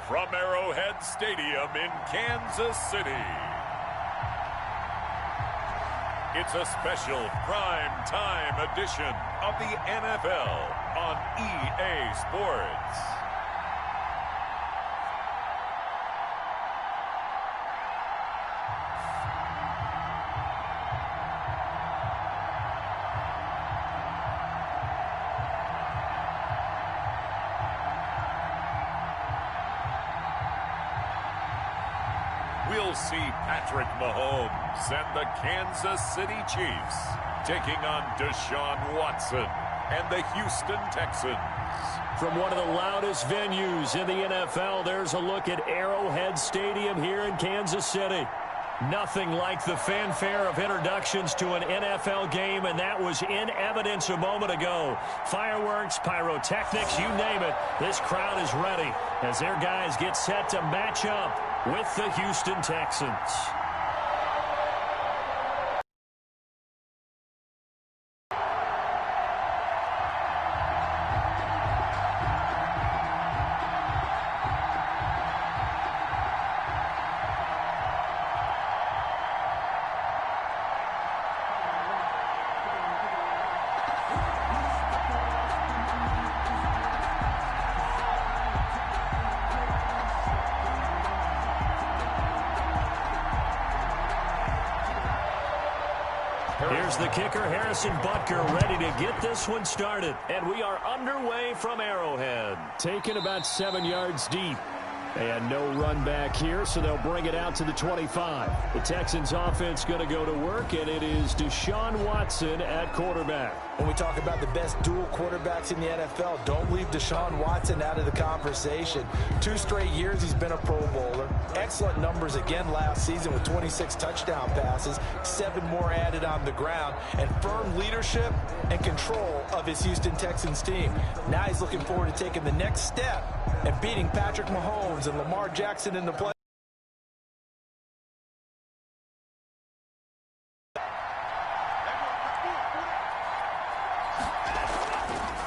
from Arrowhead Stadium in Kansas City. It's a special prime time edition of the NFL on EA Sports. We'll see Patrick Mahomes and the Kansas City Chiefs taking on Deshaun Watson and the Houston Texans. From one of the loudest venues in the NFL, there's a look at Arrowhead Stadium here in Kansas City. Nothing like the fanfare of introductions to an NFL game, and that was in evidence a moment ago. Fireworks, pyrotechnics, you name it. This crowd is ready as their guys get set to match up with the Houston Texans. Here's the kicker, Harrison Butker, ready to get this one started. And we are underway from Arrowhead. Taken about 7 yards deep. And no run back here, so they'll bring it out to the 25. The Texans offense going to go to work, and it is Deshaun Watson at quarterback. When we talk about the best dual quarterbacks in the NFL, don't leave Deshaun Watson out of the conversation. 2 straight years he's been a Pro Bowler. Excellent numbers again last season with 26 touchdown passes, 7 more added on the ground, and firm leadership and control of his Houston Texans team. Now he's looking forward to taking the next step and beating Patrick Mahomes and Lamar Jackson in the play.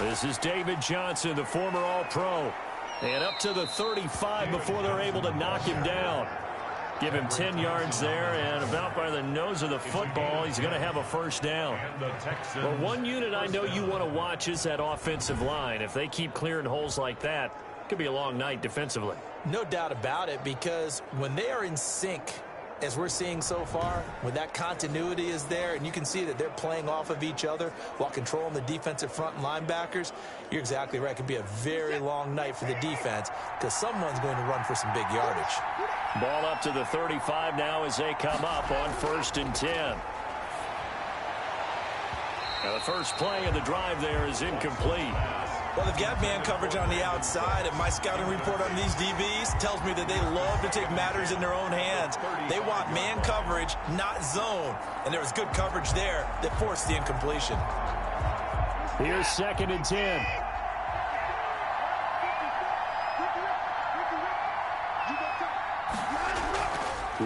This is David Johnson, the former All-Pro. And up to the 35 before they're able to knock him down. Give him 10 yards there, and about by the nose of the football, he's going to have a first down. Well, one unit I know you want to watch is that offensive line. If they keep clearing holes like that, it could be a long night defensively. No doubt about it, because when they are in sync, as we're seeing so far, when that continuity is there and you can see that they're playing off of each other while controlling the defensive front and linebackers, you're exactly right. It could be a very long night for the defense because someone's going to run for some big yardage. Ball up to the 35 now as they come up on 1st and 10. Now the first play of the drive there is incomplete. Well, they've got man coverage on the outside, and my scouting report on these DBs tells me that they love to take matters in their own hands. They want man coverage, not zone. And there was good coverage there that forced the incompletion. Here's 2nd and 10.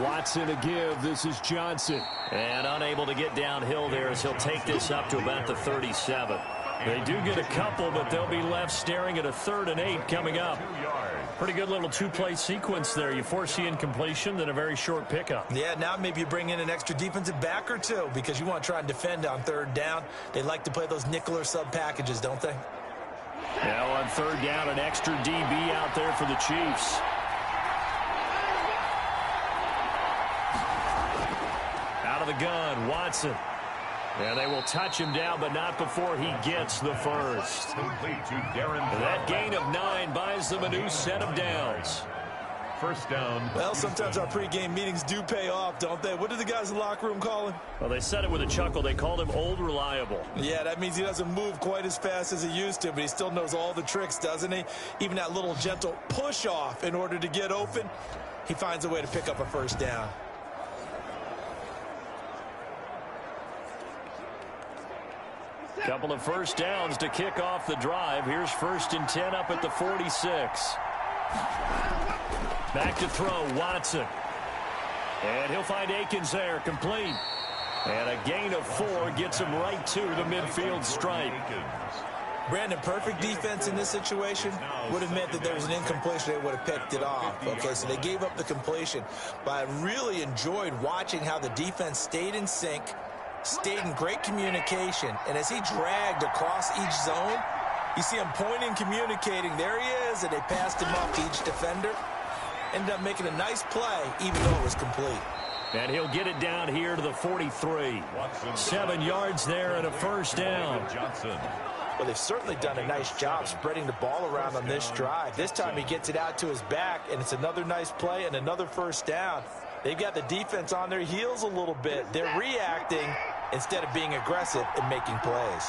Watson to give. This is Johnson. And unable to get downhill there as he'll take this up to about the 37. They do get a couple, but they'll be left staring at a 3rd and 8 coming up. Pretty good little 2-play sequence there. You force the incompletion, then a very short pickup. Yeah, now maybe you bring in an extra defensive back or two because you want to try and defend on 3rd down. They like to play those nickel or sub packages, don't they? Now on 3rd down, an extra DB out there for the Chiefs. Out of the gun, Watson. And they will touch him down, but not before he gets the first. That gain of 9 buys them a new set of downs. First down. Well, sometimes our pregame meetings do pay off, don't they? What did the guys in the locker room call him? Well, they said it with a chuckle. They called him Old Reliable. Yeah, that means he doesn't move quite as fast as he used to, but he still knows all the tricks, doesn't he? Even that little gentle push-off in order to get open, he finds a way to pick up a first down. Couple of first downs to kick off the drive. Here's 1st and 10 up at the 46. Back to throw, Watson. And he'll find Akins there, complete. And a gain of 4 gets him right to the midfield stripe. Brandon, perfect defense in this situation would have meant that there was an incompletion. They would have picked it off. Okay, so they gave up the completion. But I really enjoyed watching how the defense stayed in sync, stayed in great communication, and as he dragged across each zone, you see him pointing, communicating. There he is, and they passed him off to each defender. Ended up making a nice play, even though it was complete. And he'll get it down here to the 43. 7 yards there and a first down. Well, they've certainly done a nice job spreading the ball around on this drive. This time he gets it out to his back, and it's another nice play and another first down. They've got the defense on their heels a little bit. They're reacting instead of being aggressive and making plays.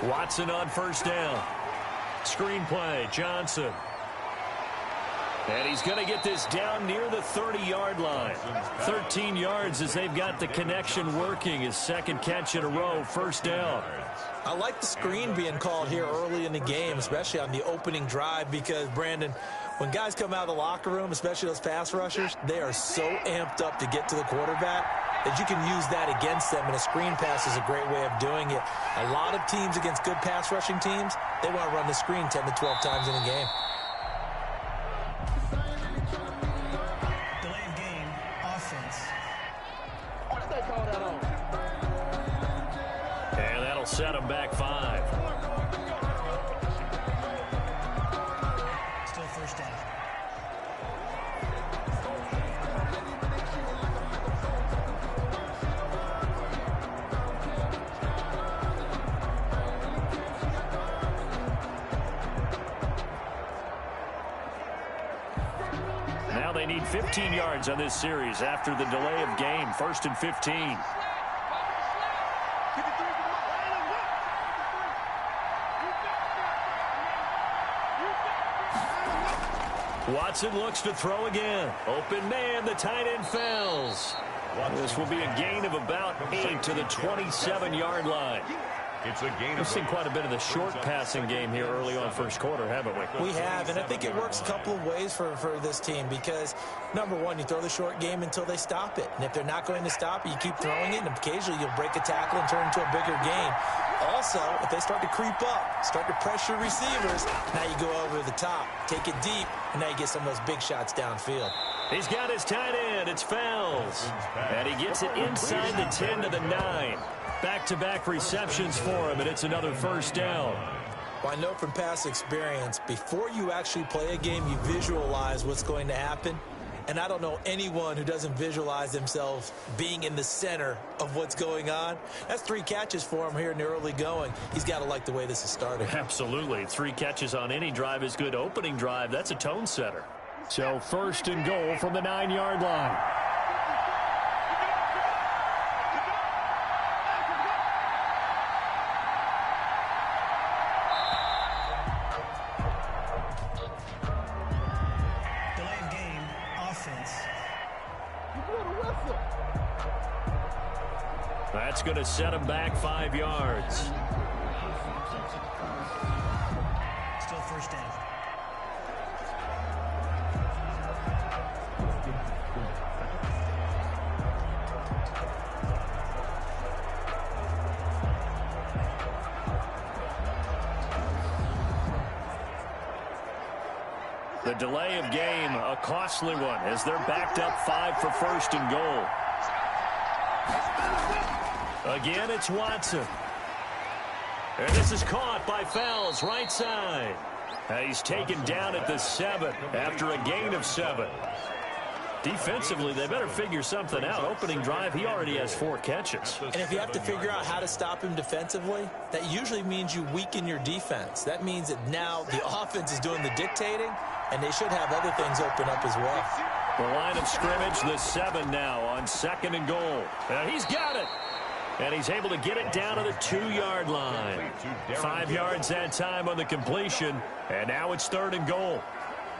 Watson on first down. Screen play, Johnson. And he's going to get this down near the 30-yard line. 13 yards as they've got the connection working. His second catch in a row, first down. I like the screen being called here early in the game, especially on the opening drive, because, Brandon, when guys come out of the locker room, especially those pass rushers, they are so amped up to get to the quarterback that you can use that against them, and a screen pass is a great way of doing it. A lot of teams against good pass rushing teams, they want to run the screen 10 to 12 times in a game. And that'll set him back 5. Still first down. Now they need 15 yards on this series after the delay of game. 1st and 15. Watson looks to throw again. Open man, the tight end fails. This will be a gain of about 8 to the 27-yard line. We've seen quite a bit of the short passing game here early on first quarter, haven't we? We have, and I think it works a couple of ways for this team because, number one, you throw the short game until they stop it. And if they're not going to stop it, you keep throwing it, and occasionally you'll break a tackle and turn into a bigger gain. Also, if they start to creep up, start to pressure receivers, now you go over the top, take it deep, and now you get some of those big shots downfield. He's got his tight end. It's Fells. And he gets it inside the 10 to the 9. Back-to-back receptions for him, and it's another first down. Well, I know from past experience, before you actually play a game, you visualize what's going to happen. And I don't know anyone who doesn't visualize themselves being in the center of what's going on. That's 3 catches for him here in the early going. He's got to like the way this is starting. Absolutely. 3 catches on any drive is good. Opening drive, that's a tone setter. So 1st and goal from the 9-yard line. That's going to set him back 5 yards. Still first down. The delay of game, a costly one, as they're backed up 5 for 1st and goal. Again, it's Watson. And this is caught by Fells, right side. He's taken down at the 7 after a gain of 7. Defensively, they better figure something out. Opening drive, he already has 4 catches. And if you have to figure out how to stop him defensively, that usually means you weaken your defense. That means that now the offense is doing the dictating, and they should have other things open up as well. The line of scrimmage, the 7 now on 2nd and goal. And he's got it. And he's able to get it down to the 2-yard line. 5 yards that time on the completion. And now it's 3rd and goal.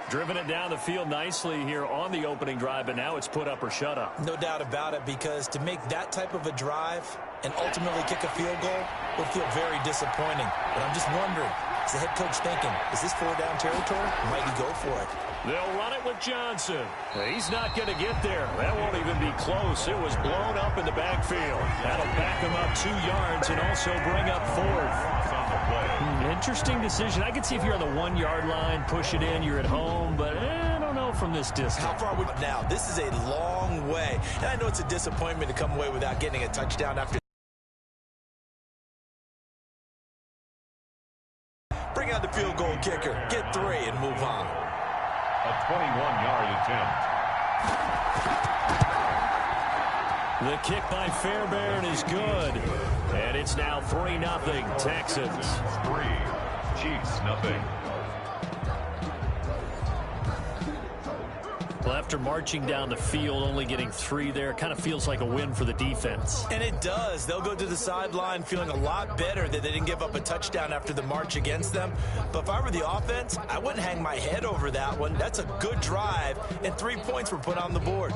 Driven it down the field nicely here on the opening drive, but now it's put up or shut up. No doubt about it, because to make that type of a drive and ultimately kick a field goal will feel very disappointing. But I'm just wondering, the head coach thinking, is this 4-down territory? Might he go for it? They'll run it with Johnson. He's not going to get there. That won't even be close. It was blown up in the backfield. That'll back him up 2 yards and also bring up 4th. Interesting decision. I could see if you're on the 1-yard line, push it in, you're at home, but I don't know from this distance. How far would now? This is a long way. And I know it's a disappointment to come away without getting a touchdown after. Bring out the field goal kicker. Get 3 and move on. A 21-yard attempt. The kick by Fairbairn is good. And it's now 3-0 Texans. 3, Chiefs nothing. Well, after marching down the field, only getting 3 there, kind of feels like a win for the defense. And it does. They'll go to the sideline feeling a lot better that they didn't give up a touchdown after the march against them. But if I were the offense, I wouldn't hang my head over that one. That's a good drive, and 3 points were put on the board.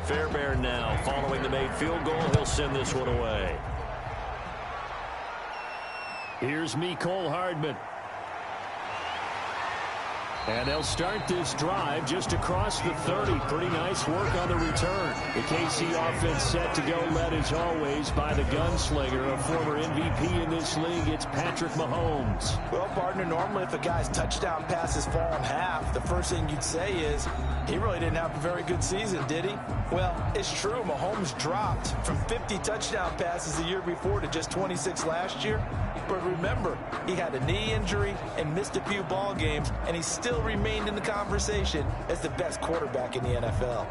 Fairbairn now following the made field goal. He'll send this one away. Here's Mecole Hardman. And they'll start this drive just across the 30. Pretty nice work on the return. The KC offense set to go, led as always by the gunslinger, a former MVP in this league. It's Patrick Mahomes. Well, partner, normally if a guy's touchdown passes fall in half, the first thing you'd say is he really didn't have a very good season, did he? Well, it's true. Mahomes dropped from 50 touchdown passes the year before to just 26 last year. But remember, he had a knee injury and missed a few ball games, and he still remained in the conversation as the best quarterback in the NFL.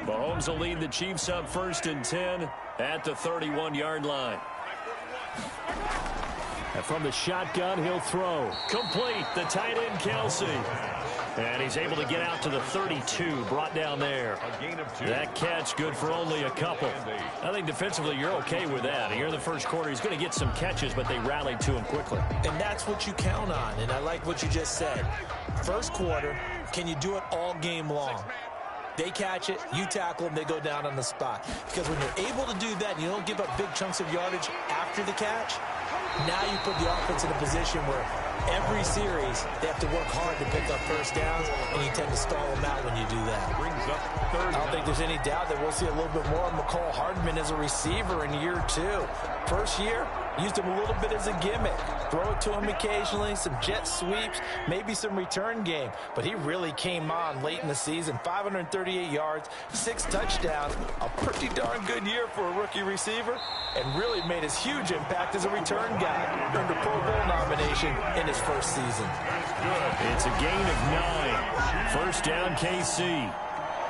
Mahomes will lead the Chiefs up 1st and 10 at the 31-yard line. And from the shotgun, he'll throw. Complete, the tight end, Kelsey. And he's able to get out to the 32, brought down there. A gain of 2. That catch good for only a couple. I think defensively you're okay with that. Here in the first quarter, he's going to get some catches, but they rallied to him quickly. And that's what you count on, and I like what you just said. First quarter, can you do it all game long? They catch it, you tackle them, they go down on the spot. Because when you're able to do that and you don't give up big chunks of yardage after the catch, now you put the offense in a position where every series they have to work hard to pick up first downs, and you tend to stall them out when you do that. Brings up 3rd. I don't think there's any doubt that we'll see a little bit more of Mecole Hardman as a receiver in year 2. First year, used him a little bit as a gimmick. Throw it to him occasionally, some jet sweeps, maybe some return game. But he really came on late in the season. 538 yards, 6 touchdowns. A pretty darn good year for a rookie receiver, and really made his huge impact as a return guy. Earned a Pro Bowl nomination in his first season. It's a gain of 9. First down, KC.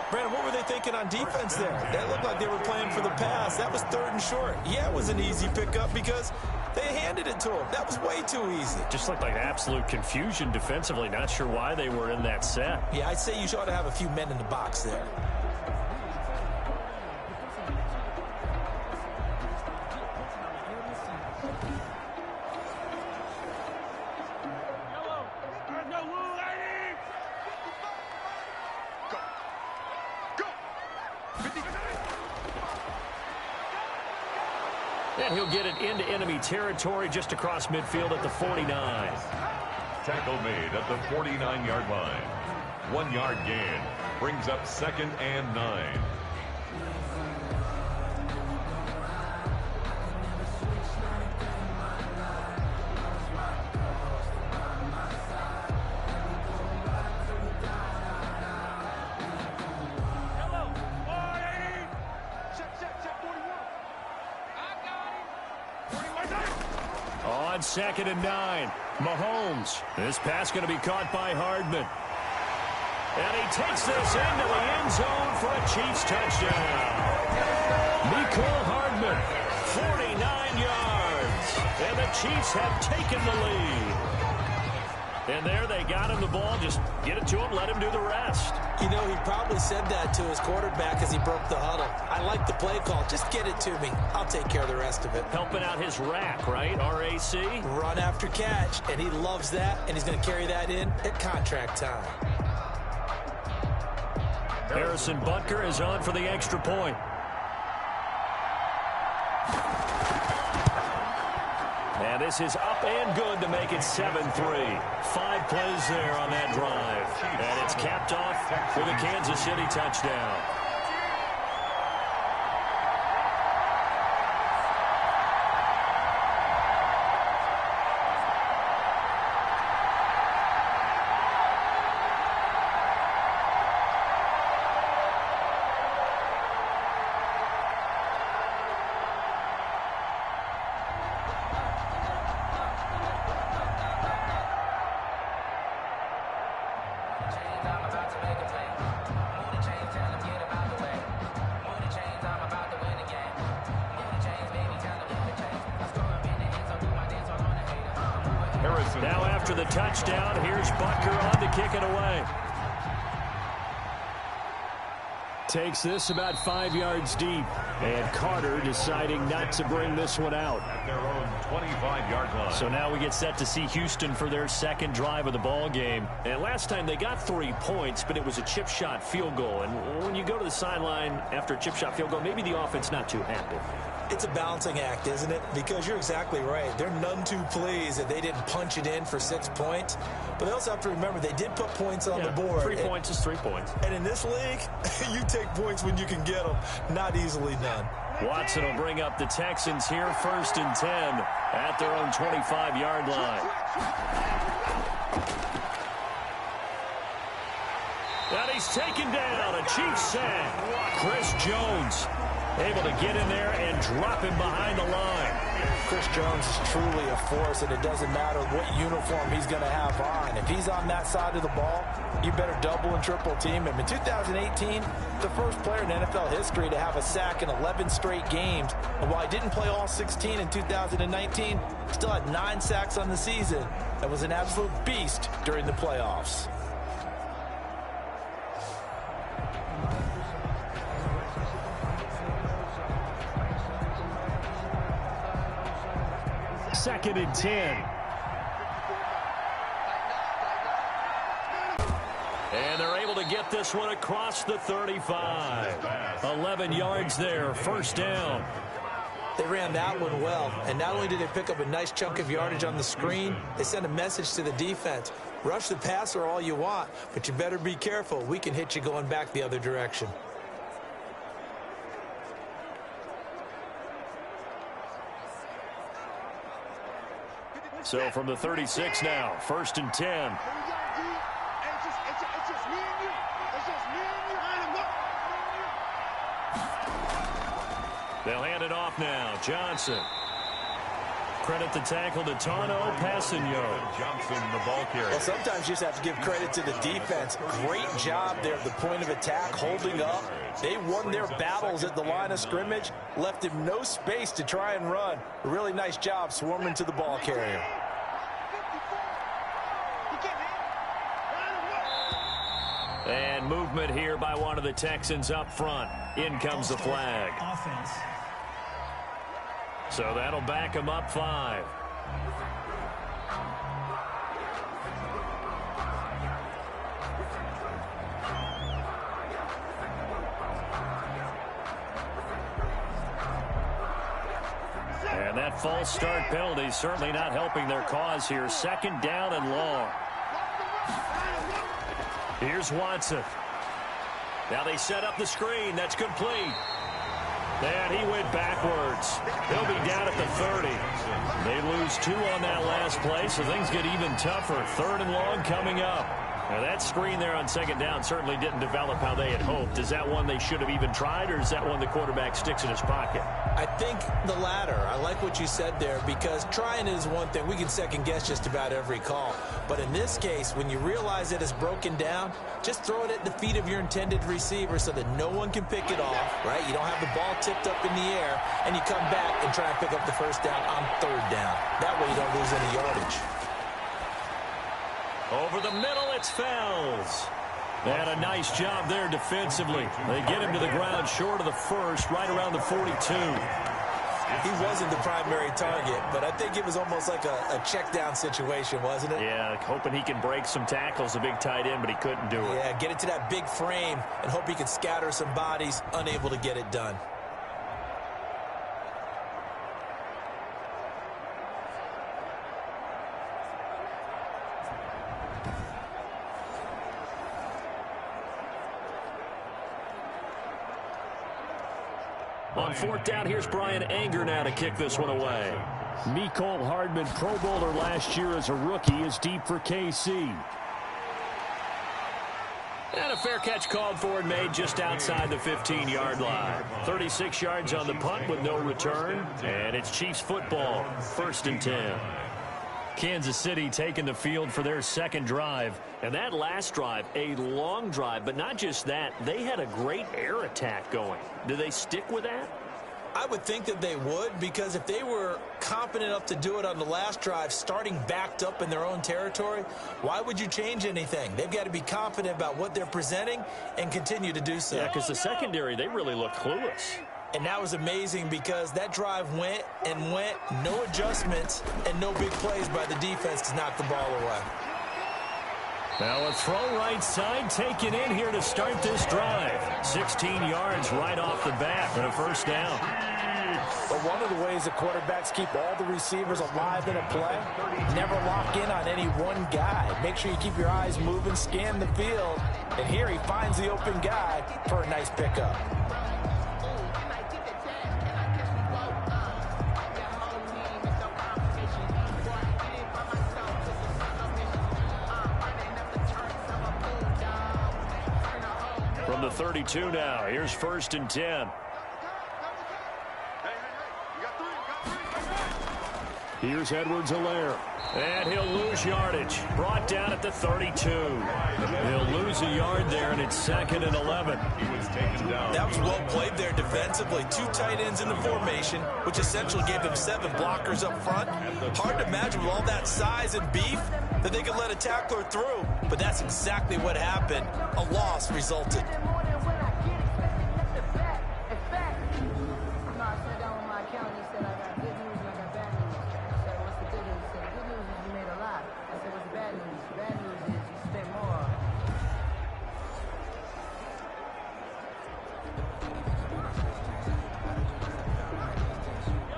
Brandon, what were they thinking on defense there? That looked like they were playing for the pass. That was 3rd and short. Yeah, it was an easy pickup because they handed it to him. That was way too easy. Just looked like absolute confusion defensively. Not sure why they were in that set. Yeah, I'd say you ought to have a few men in the box there. And he'll get it into enemy territory just across midfield at the 49. Tackle made at the 49-yard line. 1-yard gain. Brings up 2nd and 9. On 2nd and 9, Mahomes. This pass going to be caught by Hardman. And he takes this into the end zone for a Chiefs touchdown. Mecole Hardman, 49 yards. And the Chiefs have taken the lead. And there they got him the ball. Just get it to him, let him do the rest. You know, he probably said that to his quarterback as he broke the huddle. I like the play call. Just get it to me. I'll take care of the rest of it. Helping out his rack, right? R-A-C? Run after catch, and he loves that, and he's going to carry that in at contract time. Harrison Butker is on for the extra point. And this is up and good to make it 7-3. 5 plays there on that drive. And it's capped off with a Kansas City touchdown. Now after the touchdown, here's Butker on to kick it away. Takes this about 5 yards deep. And Carter deciding not to bring this one out. At their own 25-yard line. So now we get set to see Houston for their second drive of the ball game. And last time they got 3 points, but it was a chip shot field goal. And when you go to the sideline after a chip shot field goal, maybe the offense not too happy. It's a balancing act, isn't it? Because you're exactly right. They're none too pleased that they didn't punch it in for 6 points. But they also have to remember they did put points on the board. 3 points is 3 points. And in this league, you take points when you can get them. Not easily done. Watson will bring up the Texans here, 1st and 10 at their own 25-yard line. And he's taken down, a Chiefs sack. Chris Jones able to get in there and drop him behind the line. Chris Jones is truly a force, and it doesn't matter what uniform he's going to have on. If he's on that side of the ball, you better double and triple team him. In 2018, the first player in NFL history to have a sack in 11 straight games. And while he didn't play all 16 in 2019, still had 9 sacks on the season and was an absolute beast during the playoffs. Second and 10. And they're able to get this one across the 35. 11 yards there, 1st down. They ran that one well, and not only did they pick up a nice chunk of yardage on the screen, they sent a message to the defense. Rush the passer all you want, but you better be careful. We can hit you going back the other direction. So from the 36 now, 1st and 10. They'll hand it off now. Johnson. Credit the tackle to Tano Passigno. Johnson, the ball carrier. Well, sometimes you just have to give credit to the defense. Great job there at the point of attack, holding up. They won their battles at the line of scrimmage, left him no space to try and run. A really nice job swarming to the ball carrier. And movement here by one of the Texans up front. In comes the flag. Offense. So that'll back him up 5. And that false start penalty is certainly not helping their cause here. 2nd down and long. Here's Watson. Now they set up the screen. That's complete. And he went backwards. He'll be down at the 30. They lose 2 on that last play, so things get even tougher. 3rd and long coming up. Now that screen there on 2nd down certainly didn't develop how they had hoped. Is that one they should have even tried, or is that one the quarterback sticks in his pocket? I think the latter. I like what you said there, because trying is one thing. We can second guess just about every call. But in this case, when you realize that it's broken down, just throw it at the feet of your intended receiver so that no one can pick it off, right? You don't have the ball tipped up in the air, and you come back and try and pick up the 1st down on 3rd down. That way you don't lose any yardage. Over the middle, it's Fells. They had a nice job there defensively. They get him to the ground short of the 1st, right around the 42. He wasn't the primary target, but I think it was almost like a check down situation, wasn't it? Yeah, hoping he can break some tackles, a big tight end, but he couldn't do it. Yeah, get it to that big frame and hope he can scatter some bodies, unable to get it done. On fourth down, here's Brian Anger now to kick this one away. Mecole Hardman, Pro Bowler last year as a rookie, is deep for KC. And a fair catch called for and made just outside the 15-yard line. 36 yards on the punt with no return. And it's Chiefs football, 1st and 10. Kansas City taking the field for their second drive. And that last drive, a long drive, but not just that. They had a great air attack going. Do they stick with that? I would think that they would, because if they were confident enough to do it on the last drive, starting backed up in their own territory, why would you change anything? They've got to be confident about what they're presenting and continue to do so. Yeah, because the secondary, they really looked clueless. And that was amazing because that drive went and went, no adjustments, and no big plays by the defense to knock the ball away. Now a throw right side taken in here to start this drive. 16 yards right off the bat and a first down. But one of the ways that quarterbacks keep all the receivers alive in a play, never lock in on any one guy. Make sure you keep your eyes moving, scan the field. And here he finds the open guy for a nice pickup. From the 32 now, here's 1st and 10. Here's Edwards-Helaire. And he'll lose yardage. Brought down at the 32. He'll lose a yard there, and it's 2nd and 11. That was well played there defensively. 2 tight ends in the formation, which essentially gave them 7 blockers up front. Hard to imagine with all that size and beef that they could let a tackler through. But that's exactly what happened. A loss resulted.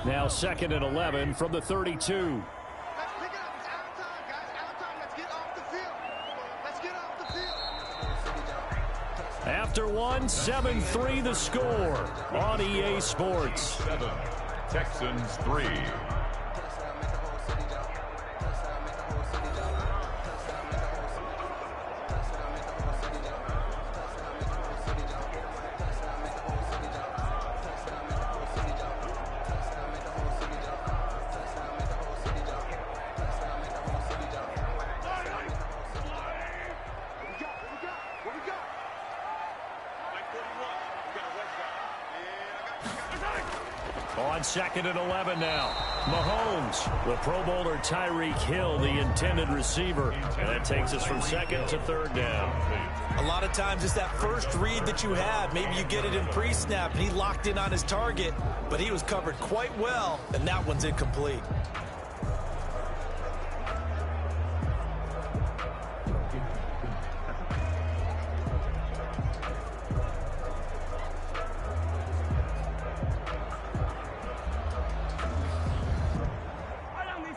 Now 2nd and 11 from the 32. After one, 7-3 the score on EA Sports. 7, Texans 3. On 2nd and 11 now. Mahomes, the Pro Bowler Tyreek Hill, the intended receiver. And that takes us from 2nd to 3rd down. A lot of times it's that first read that you have. Maybe you get it in pre-snap and he locked in on his target, but he was covered quite well, and that one's incomplete.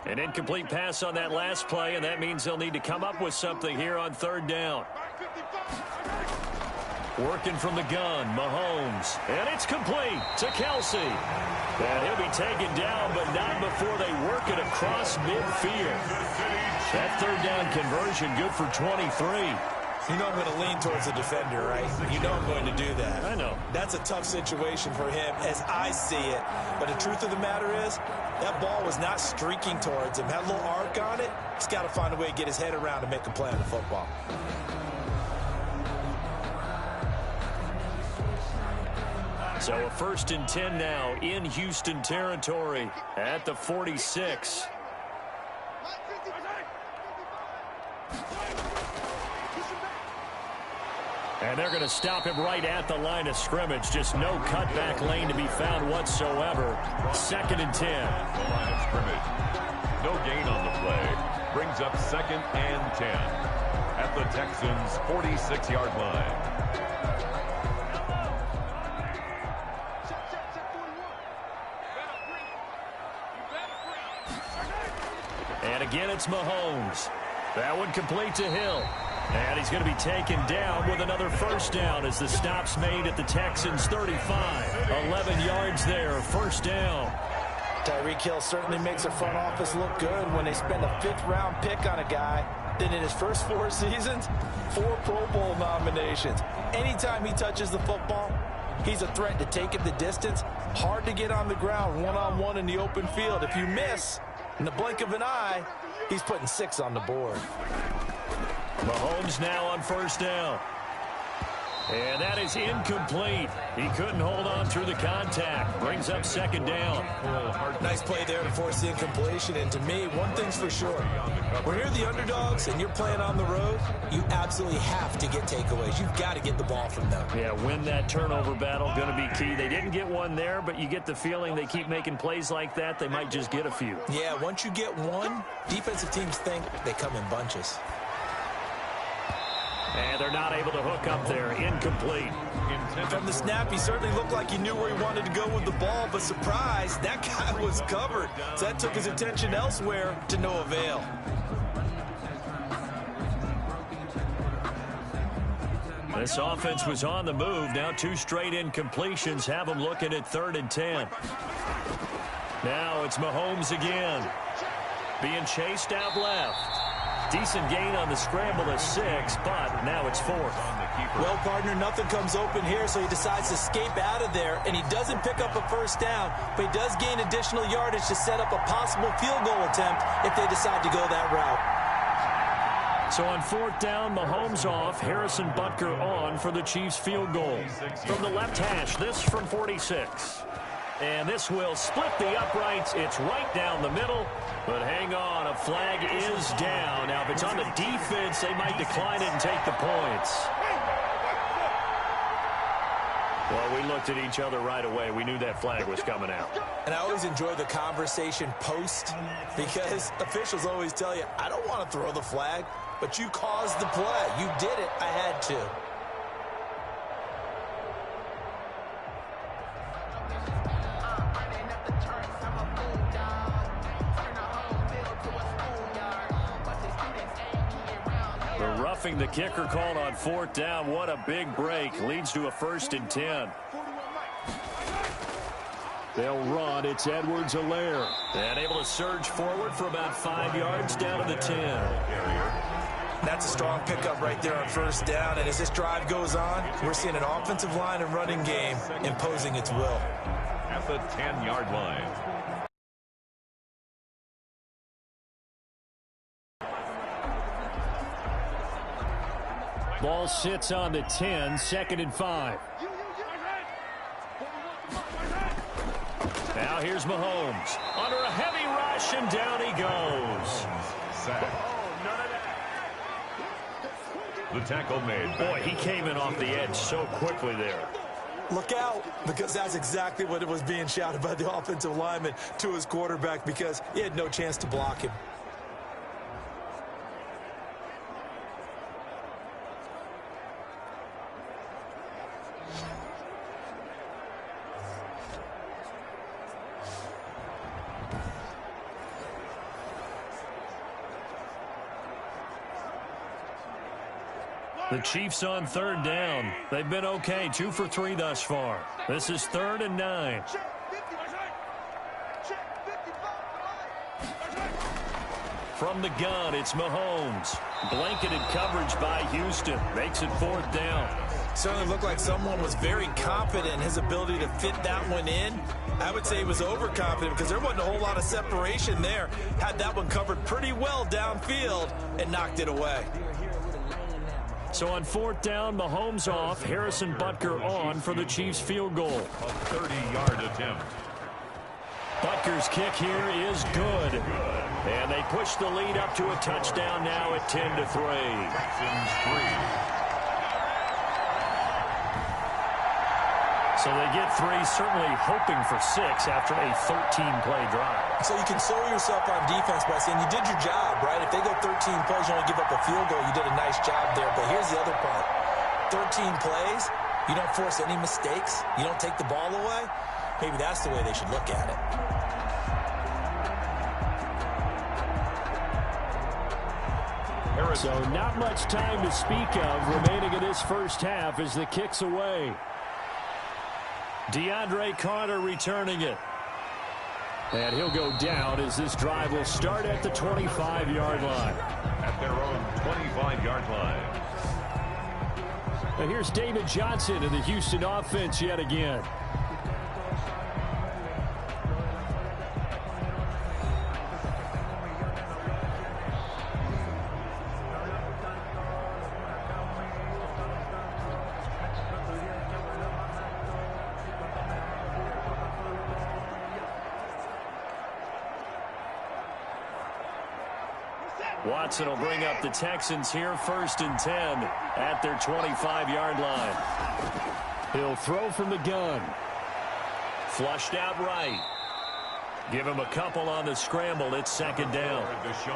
An incomplete pass on that last play, and that means they'll need to come up with something here on 3rd down. Working from the gun, Mahomes. And it's complete to Kelsey. And he'll be taken down, but not before they work it across midfield. That 3rd down conversion good for 23. You know I'm going to lean towards the defender, right? You know I'm going to do that. I know. That's a tough situation for him as I see it. But the truth of the matter is, that ball was not streaking towards him. Had a little arc on it. He's got to find a way to get his head around and make a play on the football. So a 1st and 10 now in Houston territory at the 46. And they're going to stop him right at the line of scrimmage. Just no cutback lane to be found whatsoever. 2nd and 10. The line of scrimmage. No gain on the play. Brings up 2nd and 10 at the Texans' 46-yard line. And again, it's Mahomes. That one complete to Hill. And he's going to be taken down with another first down as the stop's made at the Texans' 35. 11 yards there, first down. Tyreek Hill certainly makes the front office look good when they spend a 5th-round pick on a guy. Then in his first 4 seasons, 4 Pro Bowl nominations. Anytime he touches the football, he's a threat to take it the distance. Hard to get on the ground one-on-one in the open field. If you miss, in the blink of an eye, he's putting 6 on the board. Mahomes now on first down. And that is incomplete. He couldn't hold on through the contact. Brings up 2nd down. Nice play there to force the incompletion. And to me, one thing's for sure. When you're the underdogs and you're playing on the road, you absolutely have to get takeaways. You've got to get the ball from them. Yeah, win that turnover battle, going to be key. They didn't get one there, but you get the feeling they keep making plays like that, they might just get a few. Yeah, once you get one, defensive teams think they come in bunches. And they're not able to hook up there. Incomplete. From the snap, he certainly looked like he knew where he wanted to go with the ball, but surprise, that guy was covered. So that took his attention elsewhere to no avail. This offense was on the move. Now 2 straight incompletions have them looking at 3rd and 10. Now it's Mahomes again. Being chased out left. Decent gain on the scramble at 6, but now it's 4th. Well, partner, nothing comes open here, so he decides to escape out of there, and he doesn't pick up a first down, but he does gain additional yardage to set up a possible field goal attempt if they decide to go that route. So on 4th down, Mahomes off, Harrison Butker on for the Chiefs field goal. From the left hash, this from 46. And this will split the uprights. It's right down the middle. But hang on, a flag is down. Now, if it's on the defense, they might decline it and take the points. Well, we looked at each other right away. We knew that flag was coming out. And I always enjoy the conversation post because officials always tell you, I don't want to throw the flag, but you caused the play. You did it. I had to. Roughing the kicker called on 4th down. What a big break. Leads to a 1st and 10. They'll run. It's Edwards-Helaire. And able to surge forward for about 5 yards down to the 10. That's a strong pickup right there on 1st down. And as this drive goes on, we're seeing an offensive line and running game imposing its will. At the 10-yard line. Ball sits on the 10, 2nd and 5. Now here's Mahomes. Under a heavy rush, and down he goes. The tackle made. Boy, he came in off the edge so quickly there. Look out, because that's exactly what it was being shouted by the offensive lineman to his quarterback because he had no chance to block him. The Chiefs on 3rd down. They've been okay, 2 for 3 thus far. This is 3rd and 9. From the gun, it's Mahomes. Blanketed coverage by Houston. Makes it 4th down. Certainly looked like someone was very confident in his ability to fit that one in. I would say he was overconfident because there wasn't a whole lot of separation there. Had that one covered pretty well downfield and knocked it away. So on 4th down, Mahomes off, Harrison Butker on for the Chiefs field goal. A 30-yard attempt. Butker's kick here is good. And they push the lead up to a touchdown now at 10-3. Texans 3. So they get 3, certainly hoping for 6 after a 13-play drive. So you console yourself on defense by saying you did your job, right? If they go 13 plays, you only give up a field goal, you did a nice job there. But here's the other part. 13 plays, you don't force any mistakes, you don't take the ball away. Maybe that's the way they should look at it. So not much time to speak of remaining in this first half as the kick's away. DeAndre Carter returning it. And he'll go down as this drive will start at the 25-yard line. At their own 25-yard line. And here's David Johnson in the Houston offense yet again. Watson will bring up the Texans here 1st and 10 at their 25-yard line. He'll throw from the gun. Flushed out right. Give him a couple on the scramble. It's 2nd down.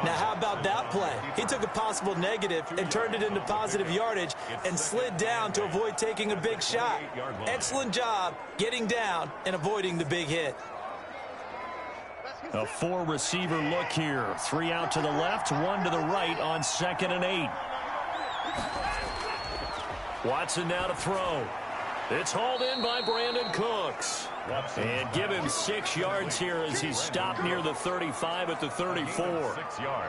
Now, how about that play? He took a possible negative and turned it into positive yardage and slid down to avoid taking a big shot. Excellent job getting down and avoiding the big hit. A 4-receiver look here. 3 out to the left, 1 to the right on 2nd and 8. Watson now to throw. It's hauled in by Brandon Cooks. And give him 6 yards here as he's stopped near the 35 at the 34. 6 yards.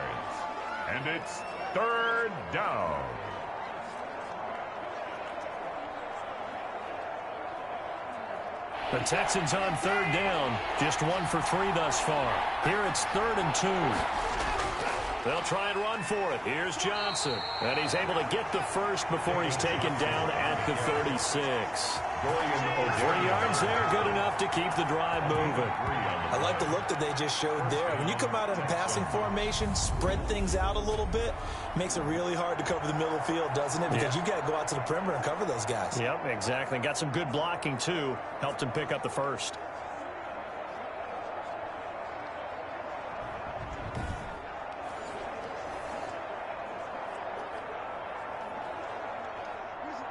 And it's 3rd down. The Texans on 3rd down. Just 1 for 3 thus far. Here it's 3rd and 2. They'll try and run for it. Here's Johnson. And he's able to get the first before he's taken down at the 36. 3 yards there, good enough to keep the drive moving. I like the look that they just showed there. When you come out in a passing formation, spread things out a little bit, makes it really hard to cover the middle of the field, doesn't it? Because you've got to go out to the perimeter and cover those guys. Yep, exactly. Got some good blocking, too. Helped him pick up the first.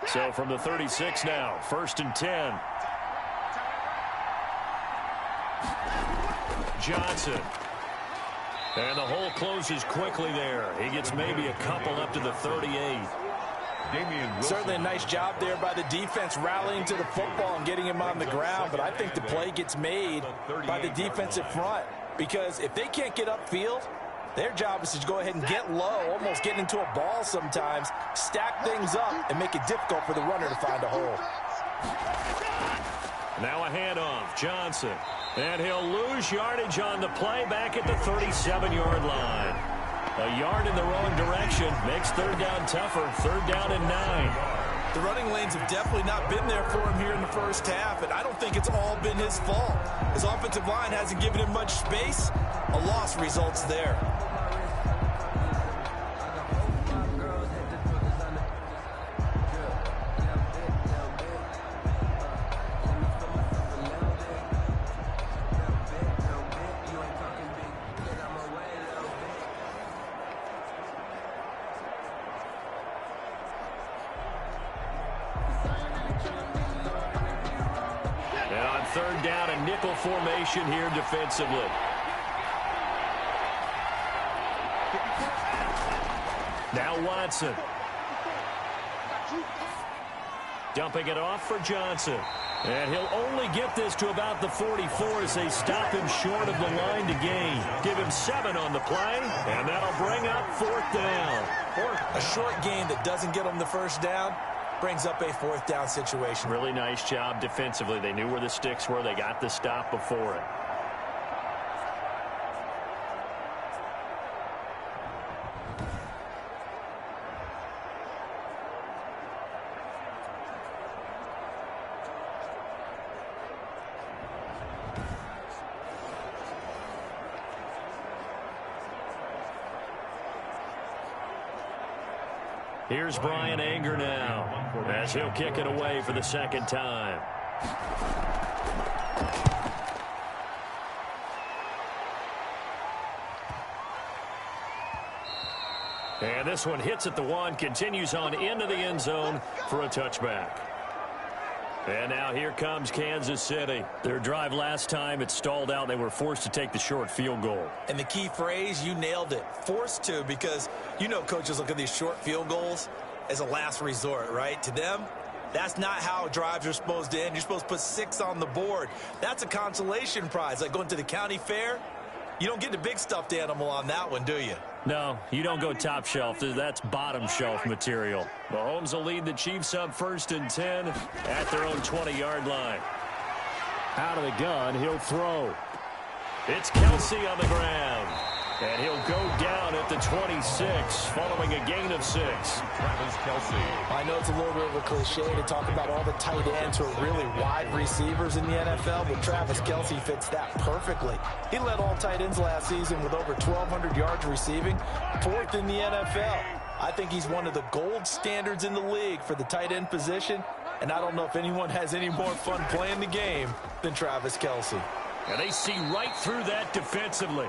So from the 36 now, 1st and 10. Johnson. And the hole closes quickly there. He gets maybe a couple up to the 38. Certainly a nice job there by the defense rallying to the football and getting him on the ground, but I think the play gets made by the defensive front because if they can't get upfield, their job is to go ahead and get low, almost get into a ball sometimes, stack things up, and make it difficult for the runner to find a hole. Now a handoff, Johnson. And he'll lose yardage on the play back at the 37-yard line. A yard in the wrong direction makes 3rd down tougher. 3rd down and 9. The running lanes have definitely not been there for him here in the first half, and I don't think it's all been his fault. His offensive line hasn't given him much space. A loss results there. And on 3rd down, a nickel formation here defensively. Now Watson. Dumping it off for Johnson. And he'll only get this to about the 44 as they stop him short of the line to gain. Give him 7 on the play, and that'll bring up 4th down. A short gain that doesn't get him the first down brings up a 4th down situation. Really nice job defensively. They knew where the sticks were. They got the stop before it. Here's Brian Anger now as he'll kick it away for the 2nd time. And this one hits at the one, continues on into the end zone for a touchback. And now here comes Kansas City. Their drive last time, it stalled out. They were forced to take the short field goal. And the key phrase, you nailed it, forced to, because you know coaches look at these short field goals as a last resort, right? To them, that's not how drives are supposed to end. You're supposed to put 6 on the board. That's a consolation prize. Like going to the county fair, you don't get the big stuffed animal on that one, do you? No, you don't go top shelf. That's bottom shelf material. Mahomes will lead the Chiefs up 1st and 10 at their own 20-yard line. Out of the gun, he'll throw. It's Kelsey on the ground. And he'll go down at the 26 following a gain of 6. Travis Kelce. I know it's a little bit of a cliche to talk about all the tight ends who are really wide receivers in the NFL, but Travis Kelce fits that perfectly. He led all tight ends last season with over 1,200 yards receiving, 4th in the NFL. I think he's one of the gold standards in the league for the tight end position, and I don't know if anyone has any more fun playing the game than Travis Kelce. And they see right through that defensively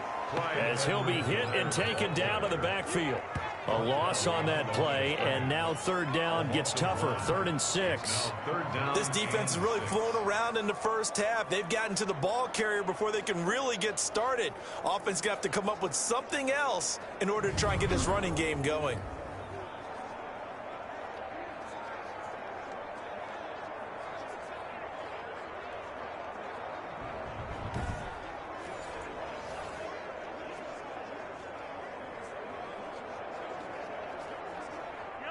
as he'll be hit and taken down to the backfield. A loss on that play, and now 3rd down gets tougher. 3rd and 6. This defense is really flown around in the first half. They've gotten to the ball carrier before they can really get started. Offense got to come up with something else in order to try and get this running game going.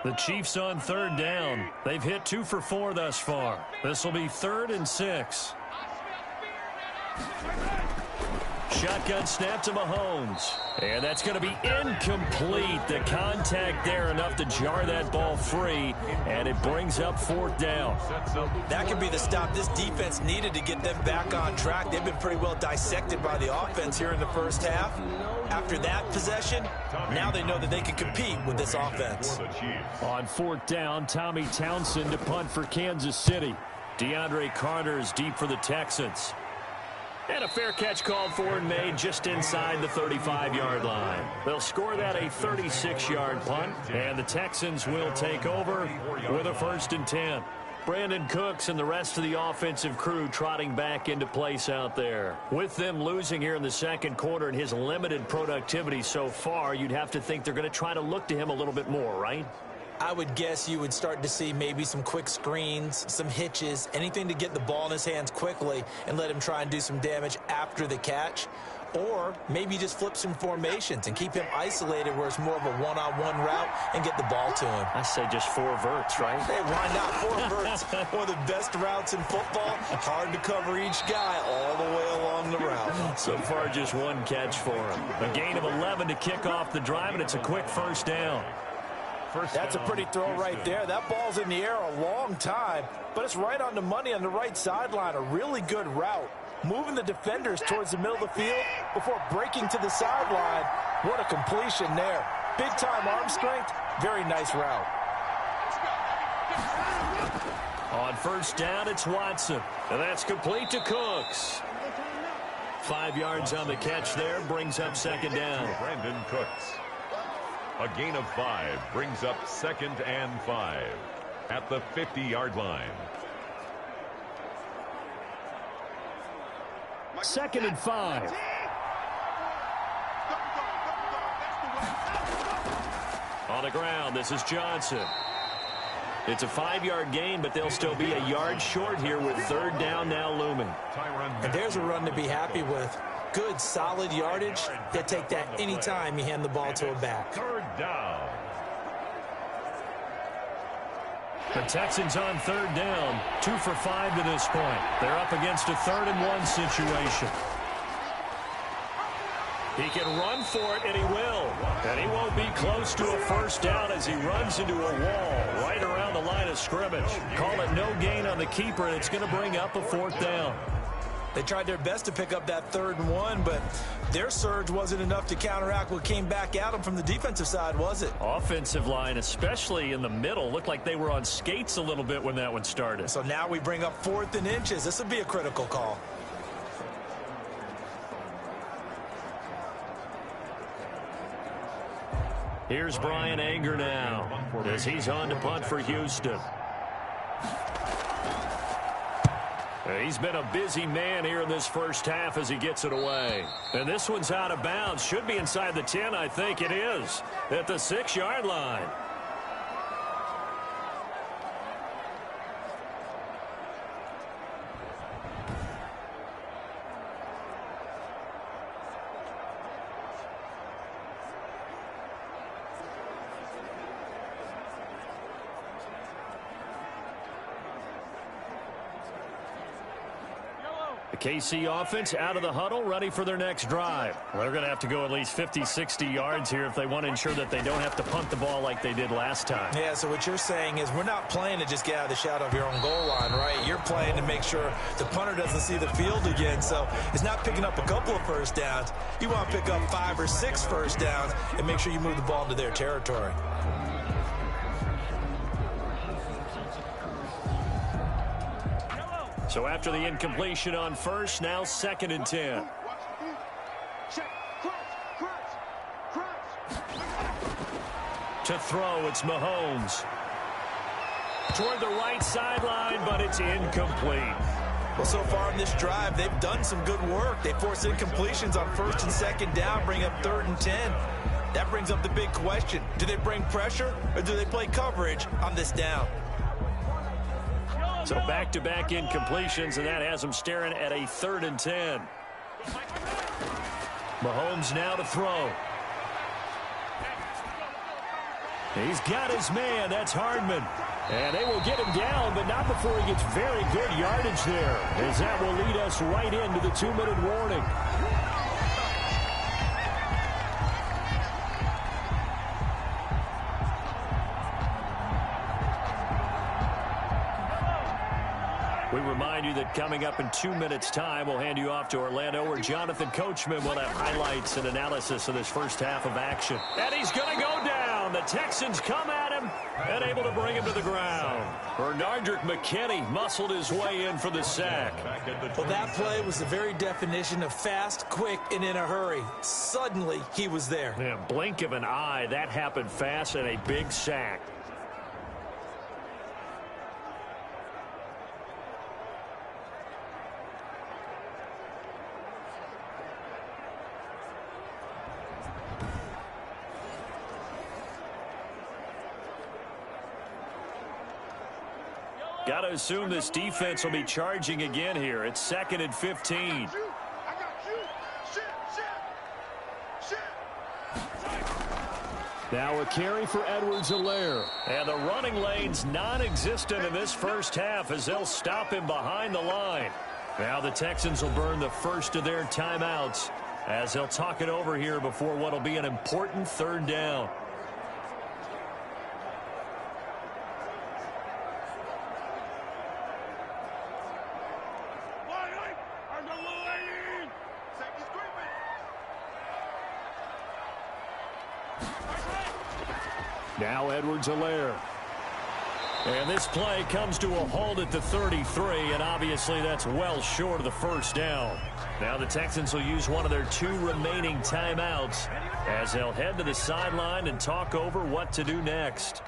The Chiefs on 3rd down. They've hit 2 for 4 thus far. This will be 3rd and 6. Shotgun snap to Mahomes. And that's going to be incomplete. The contact there enough to jar that ball free. And it brings up 4th down. That could be the stop this defense needed to get them back on track. They've been pretty well dissected by the offense here in the first half. After that possession, now they know that they can compete with this offense. On 4th down, Tommy Townsend to punt for Kansas City. DeAndre Carter is deep for the Texans. And a fair catch called for and made just inside the 35-yard line. They'll score that a 36-yard punt, and the Texans will take over with a 1st and 10. Brandon Cooks and the rest of the offensive crew trotting back into place out there. With them losing here in the 2nd quarter and his limited productivity so far, you'd have to think they're going to try to look to him a little bit more, right? I would guess you would start to see maybe some quick screens, some hitches, anything to get the ball in his hands quickly and let him try and do some damage after the catch. Or maybe just flip some formations and keep him isolated where it's more of a one-on-one route and get the ball to him. I say just 4 verts, right? Hey, why not? 4 verts, one of the best routes in football. Hard to cover each guy all the way along the route. So far, just 1 catch for him. A gain of 11 to kick off the drive, and it's a quick 1st down. That's a pretty throw right there. That ball's in the air a long time, but it's right on the money on the right sideline. A really good route. Moving the defenders towards the middle of the field before breaking to the sideline. What a completion there. Big-time arm strength. Very nice route. On 1st down, it's Watson. And that's complete to Cooks. 5 yards on the catch there. Brings up 2nd down. Brandon Cooks. A gain of 5 brings up 2nd and 5 at the 50-yard line. 2nd and 5. On the ground, this is Johnson. It's a 5-yard gain, but they'll still be a yard short here with 3rd down now looming. And there's a run to be happy with. Good, solid yardage. They'll take that anytime you hand the ball to a back. 3rd down. The Texans on 3rd down, 2 for 5 to this point. They're up against a 3rd and 1 situation. He can run for it, and he will. And he won't be close to a 1st down as he runs into a wall right around the line of scrimmage. Call it no gain on the keeper, and it's going to bring up a 4th down. They tried their best to pick up that 3rd and 1, but their surge wasn't enough to counteract what came back at them from the defensive side, was it? Offensive line, especially in the middle, looked like they were on skates a little bit when that one started. So now we bring up 4th and inches. This would be a critical call. Here's Brian Anger now as he's on to punt for Houston. He's been a busy man here in this first half as he gets it away. And this one's out of bounds. Should be inside the 10, I think it is, at the 6-yard line. The KC offense out of the huddle, ready for their next drive. Well, they're going to have to go at least 50, 60 yards here if they want to ensure that they don't have to punt the ball like they did last time. Yeah, so what you're saying is we're not playing to just get out of the shadow of your own goal line, right? You're playing to make sure the punter doesn't see the field again. So it's not picking up a couple of first downs. You want to pick up 5 or 6 first downs and make sure you move the ball into their territory. So after the incompletion on first, now 2nd and 10. To throw, it's Mahomes. Toward the right sideline, but it's incomplete. Well, so far in this drive, they've done some good work. They forced incompletions on 1st and 2nd down, bring up 3rd and 10. That brings up the big question. Do they bring pressure or do they play coverage on this down? So back-to-back incompletions, and that has them staring at a 3rd and 10. Mahomes now to throw. He's got his man. That's Hardman. And they will get him down, but not before he gets very good yardage there, as that will lead us right into the 2-minute warning. We remind you that coming up in 2 minutes' time, we'll hand you off to Orlando, where Jonathan Coachman will have highlights and analysis of this first half of action. And he's going to go down. The Texans come at him and able to bring him to the ground. Bernardrick McKinney muscled his way in for the sack. Well, that play was the very definition of fast, quick, and in a hurry. Suddenly, he was there. Yeah, blink of an eye. That happened fast and a big sack. Got to assume this defense will be charging again here. It's 2nd and 15. Now a carry for Edwards-Helaire. And the running lane's non-existent in this first half as they'll stop him behind the line. Now the Texans will burn the first of their timeouts as they'll talk it over here before what will be an important 3rd down. Now Edwards-Helaire. And this play comes to a halt at the 33, and obviously that's well short of the first down. Now the Texans will use one of their 2 remaining timeouts as they'll head to the sideline and talk over what to do next.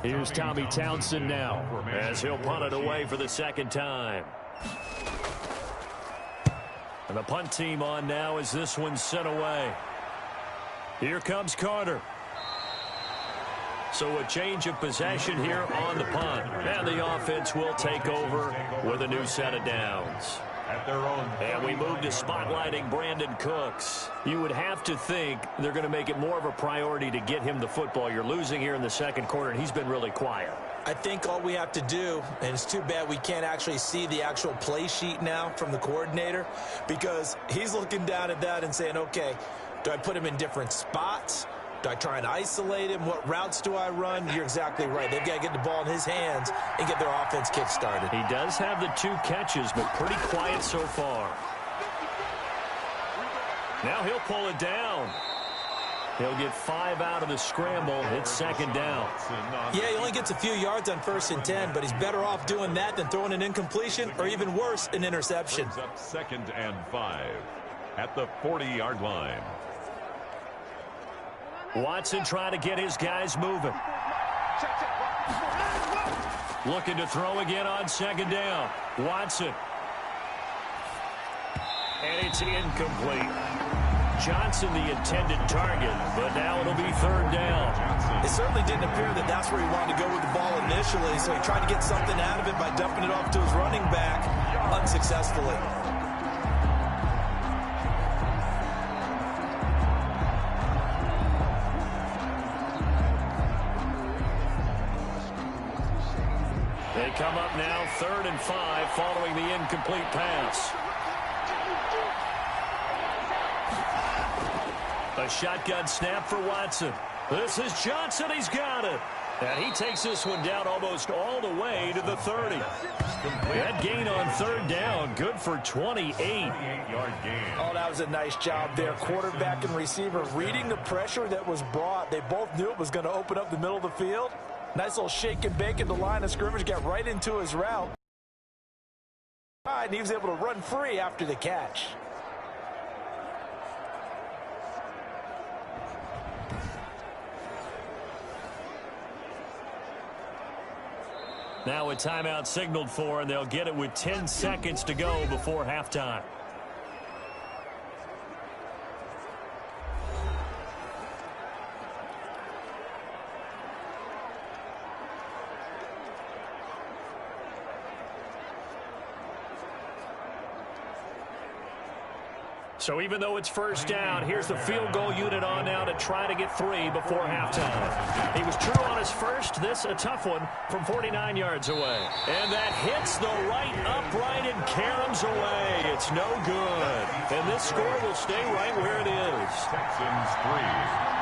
Here's Tommy Townsend now as he'll punt it away for the 2nd time. And the punt team on now as this one's sent away. Here comes Carter. So a change of possession here on the punt. And the offense will take over with a new set of downs. And we move to spotlighting Brandon Cooks. You would have to think they're going to make it more of a priority to get him the football. You're losing here in the 2nd quarter, and he's been really quiet. I think all we have to do, and it's too bad we can't actually see the actual play sheet now from the coordinator, because he's looking down at that and saying, okay, do I put him in different spots? Do I try and isolate him? What routes do I run? You're exactly right. They've got to get the ball in his hands and get their offense kick-started. He does have the 2 catches, but pretty quiet so far. Now he'll pull it down. He'll get 5 out of the scramble. It's second down. Yeah, he only gets a few yards on 1st and 10, but he's better off doing that than throwing an incompletion or even worse, an interception. Brings up 2nd and 5 at the 40-yard line. Watson trying to get his guys moving. Looking to throw again on 2nd down. Watson. And it's incomplete. Johnson the intended target, but now it'll be 3rd down. It certainly didn't appear that that's where he wanted to go with the ball initially, so he tried to get something out of it by dumping it off to his running back unsuccessfully. They come up now 3rd and 5 following the incomplete pass. A shotgun snap for Watson. This is Johnson. He's got it. And he takes this one down almost all the way to the 30. That gain on 3rd down, good for 28. 28-yard gain. Oh, that was a nice job there. Quarterback and receiver reading the pressure that was brought. They both knew it was going to open up the middle of the field. Nice little shake and bake in the line of scrimmage. Got right into his route. And he was able to run free after the catch. Now a timeout signaled for, and they'll get it with 10 seconds to go before halftime. So even though it's 1st down, here's the field goal unit on now to try to get 3 before halftime. He was true on his first. This a tough one from 49 yards away. And that hits the right upright and caroms away. It's no good. And this score will stay right where it is. Texans 3.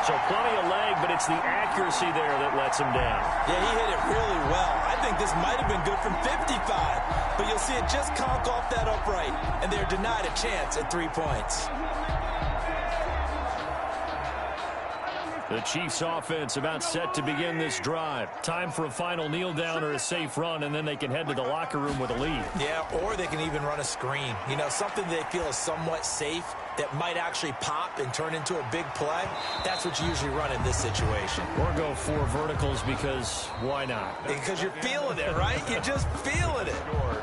So plenty of leg, but it's the accuracy there that lets him down. Yeah, he hit it really well. I think this might have been good from 55, but you'll see it just conk off that upright, and they're denied a chance at 3 points. The Chiefs offense about set to begin this drive. Time for a final kneel down or a safe run, and then they can head to the locker room with a lead. Yeah, or they can even run a screen. You know, something they feel is somewhat safe that might actually pop and turn into a big play. That's what you usually run in this situation. Or go 4 verticals because why not? Because you're feeling it, right? You're just feeling it.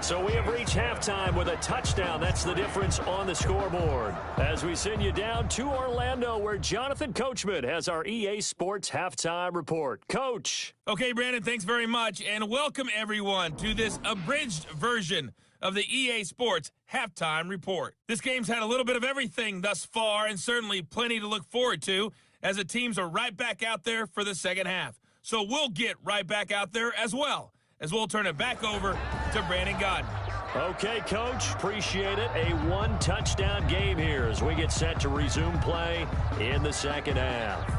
So we have reached halftime with a touchdown. That's the difference on the scoreboard. As we send you down to Orlando, where Jonathan Coachman has our EA Sports Halftime Report. Coach. Okay, Brandon, thanks very much. And welcome, everyone, to this abridged version of the EA Sports Halftime Report. This game's had a little bit of everything thus far, and certainly plenty to look forward to, as the teams are right back out there for the second half. So we'll get right back out there as well, as we'll turn it back over to Brandon Godden. Okay, Coach, appreciate it. A 1-touchdown game here as we get set to resume play in the second half.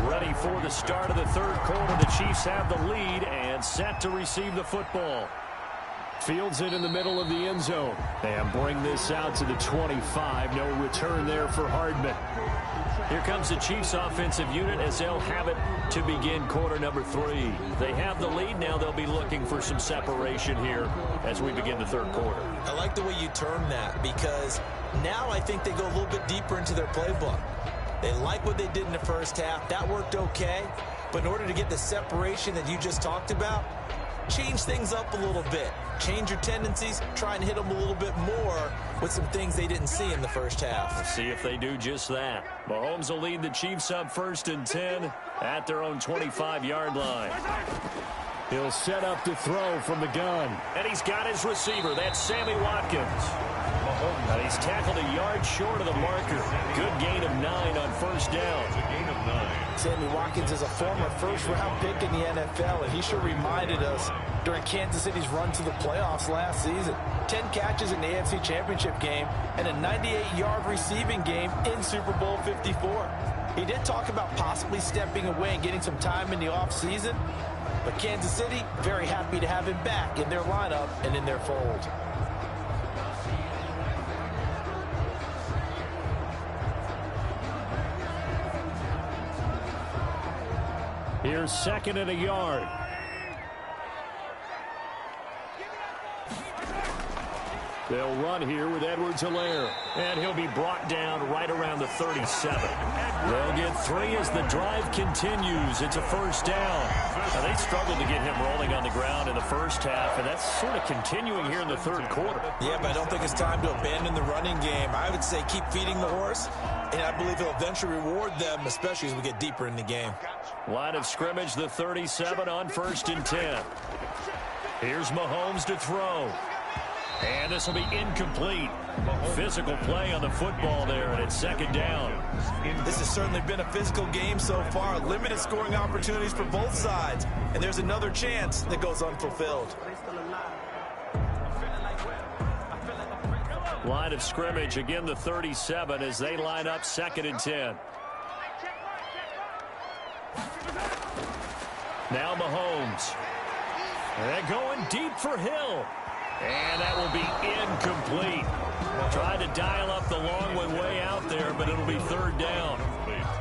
Ready for the start of the third quarter. The Chiefs have the lead and set to receive the football. Fields it in the middle of the end zone. And bring this out to the 25. No return there for Hardman. Here comes the Chiefs offensive unit as they'll have it to begin quarter number 3. They have the lead. Now they'll be looking for some separation here as we begin the third quarter. I like the way you term that, because now I think they go a little bit deeper into their playbook. They like what they did in the first half. That worked okay. But in order to get the separation that you just talked about, change things up a little bit. Change your tendencies, try and hit them a little bit more with some things they didn't see in the first half. Let's see if they do just that. Mahomes will lead the Chiefs up 1st and 10 at their own 25-yard line. He'll set up to throw from the gun. And he's got his receiver. That's Sammy Watkins. And he's tackled a yard short of the marker. Good gain of 9 on 1st down. Sammy Watkins is a former first-round pick in the NFL, and he sure reminded us during Kansas City's run to the playoffs last season. 10 catches in the AFC Championship game and a 98-yard receiving game in Super Bowl 54. He did talk about possibly stepping away and getting some time in the offseason, but Kansas City very happy to have him back in their lineup and in their fold. Here's 2nd and a yard. They'll run here with Edwards-Helaire. And he'll be brought down right around the 37. They'll get 3 as the drive continues. It's a 1st down. Now, they struggled to get him rolling on the ground in the first half, and that's sort of continuing here in the 3rd quarter. Yeah, but I don't think it's time to abandon the running game. I would say keep feeding the horse, and I believe he'll eventually reward them, especially as we get deeper in the game. Line of scrimmage, the 37 on 1st and 10. Here's Mahomes to throw. And this will be incomplete. Physical play on the football there, and it's 2nd down. This has certainly been a physical game so far. Limited scoring opportunities for both sides. And there's another chance that goes unfulfilled. Line of scrimmage, again the 37 as they line up 2nd and 10. Now Mahomes. And going deep for Hill. And that will be incomplete. Tried to dial up the long one way out there, but it'll be 3rd down.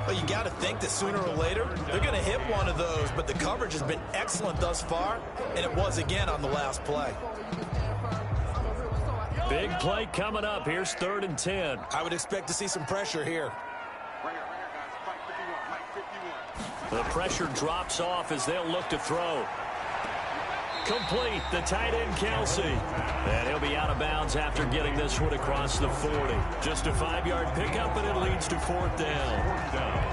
Well, you got to think that sooner or later, they're going to hit one of those, but the coverage has been excellent thus far, and it was again on the last play. Big play coming up. Here's 3rd and 10. I would expect to see some pressure here. The pressure drops off as they'll look to throw. Complete, the tight end Kelsey. And he'll be out of bounds after getting this one across the 40. Just a 5-yard pickup, and it leads to 4th down.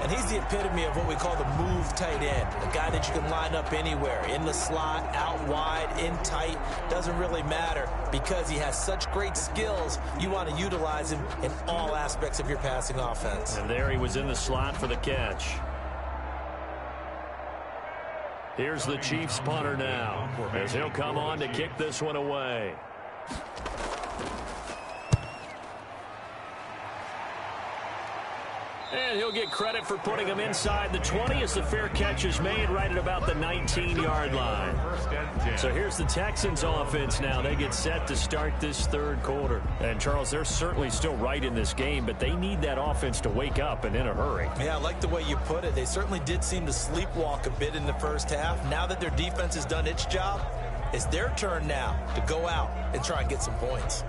And he's the epitome of what we call the move tight end. A guy that you can line up anywhere, in the slot, out wide, in tight. Doesn't really matter because he has such great skills. You want to utilize him in all aspects of your passing offense. And there he was in the slot for the catch. Here's the Chiefs punter now, as he'll come on to kick this one away. And he'll get credit for putting him inside the 20 as the fair catch is made right at about the 19-yard line. So here's the Texans offense now. They get set to start this 3rd quarter. And, Charles, they're certainly still right in this game, but they need that offense to wake up and in a hurry. Yeah, I like the way you put it. They certainly did seem to sleepwalk a bit in the first half. Now that their defense has done its job, it's their turn now to go out and try and get some points.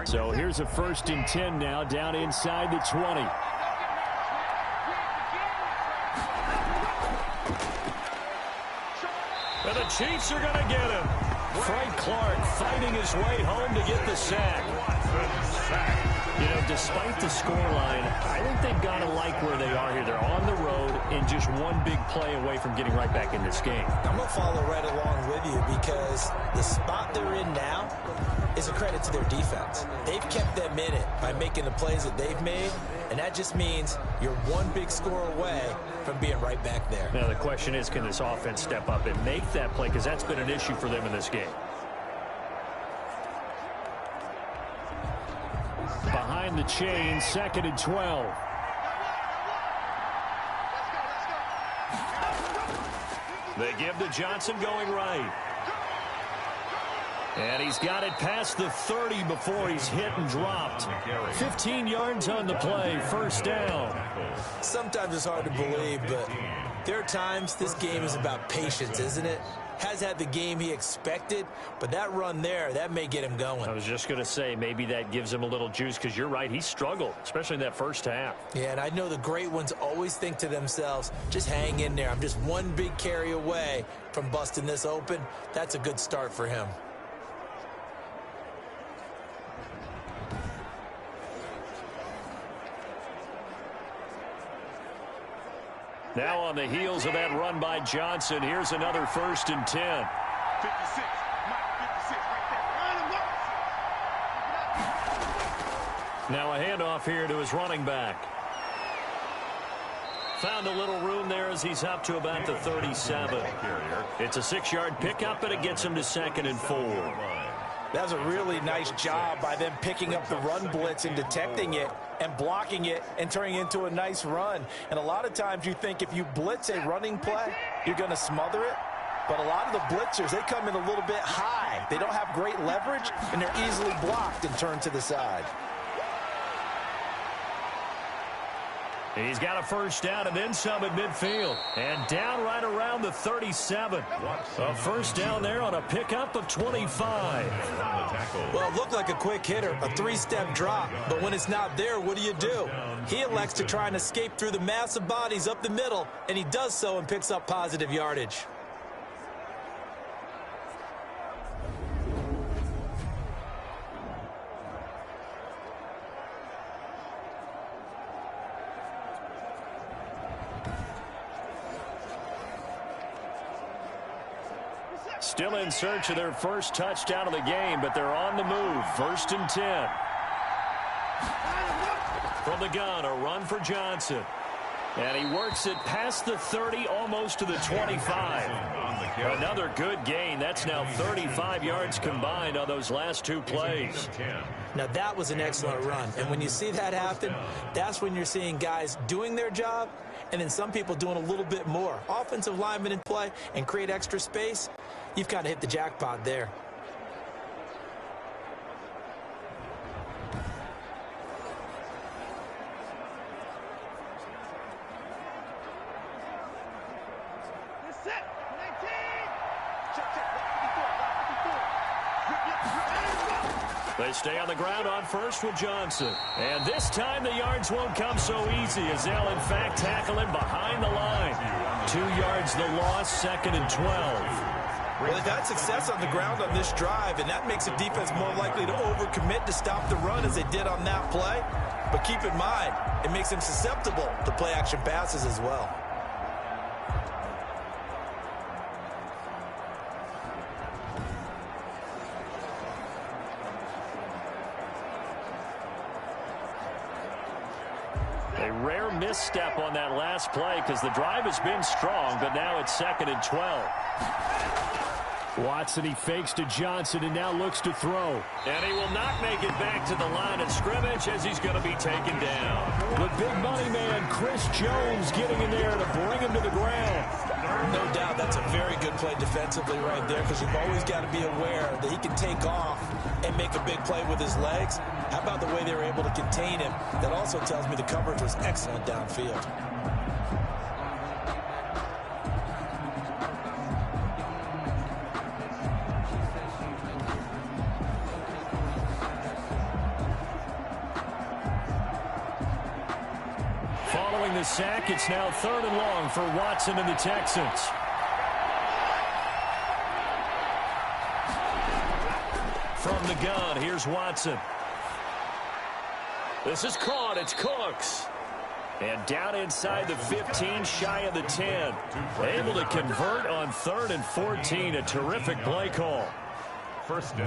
So here's a 1st and 10 now, down inside the 20. And the Chiefs are going to get him. Frank Clark fighting his way home to get the sack. You know, despite the scoreline, I think they've got to like where they are here. They're on the road and just one big play away from getting right back in this game. I'm going to follow right along with you because the spot they're in now is a credit to their defense. They've kept them in it by making the plays that they've made, and that just means you're one big score away from being right back there. Now, the question is, can this offense step up and make that play? Because that's been an issue for them in this game. Behind the chain, 2nd and 12. They give to Johnson going right. And he's got it past the 30 before he's hit and dropped. 15 yards on the play, 1st down. Sometimes it's hard to believe, but there are times this game is about patience, isn't it? has had the game he expected, but that run there, that may get him going. I was just going to say, maybe that gives him a little juice, because you're right, he struggled, especially in that first half. Yeah, and I know the great ones always think to themselves, just hang in there. I'm just one big carry away from busting this open. That's a good start for him. Now on the heels of that run by Johnson, here's another 1st and 10. 56. Mike, 56 right there. Now a handoff here to his running back. Found a little room there as he's up to about the 37. It's a 6-yard pickup, and it gets him to 2nd and 4. That was a really nice job by them picking up the run blitz and detecting it and blocking it and turning it into a nice run. And a lot of times you think if you blitz a running play, you're going to smother it. But a lot of the blitzers, they come in a little bit high. They don't have great leverage, and they're easily blocked and turned to the side. He's got a 1st down and then some at midfield. And down right around the 37. A 1st down there on a pickup of 25. Well, it looked like a quick hitter, a 3-step drop. But when it's not there, what do? He elects to try and escape through the massive bodies up the middle, and he does so and picks up positive yardage. Still in search of their first touchdown of the game, but they're on the move. 1st and 10. From the gun, a run for Johnson. And he works it past the 30, almost to the 25. Another good gain. That's now 35 yards combined on those last 2 plays. Now, that was an excellent run. And when you see that happen, that's when you're seeing guys doing their job and then some people doing a little bit more. Offensive linemen in play and create extra space. You've got to hit the jackpot there. They stay on the ground on 1st with Johnson. And this time the yards won't come so easy as they'll, in fact, tackle him behind the line. 2 yards the loss, 2nd and 12. Well, they've had success on the ground on this drive, and that makes the defense more likely to overcommit to stop the run as they did on that play. But keep in mind, it makes them susceptible to play-action passes as well. A rare misstep on that last play because the drive has been strong, but now it's 2nd and 12. Watson, he fakes to Johnson and now looks to throw. And he will not make it back to the line of scrimmage as he's going to be taken down. The big money man, Chris Jones, getting in there to bring him to the ground. No doubt that's a very good play defensively right there because you've always got to be aware that he can take off and make a big play with his legs. How about the way they were able to contain him? That also tells me the coverage was excellent downfield. Following the sack, it's now 3rd and long for Watson and the Texans. From the gun, here's Watson. This is caught. It's Cooks. And down inside the 15, shy of the 10. Able to convert on 3rd and 14. A terrific play call.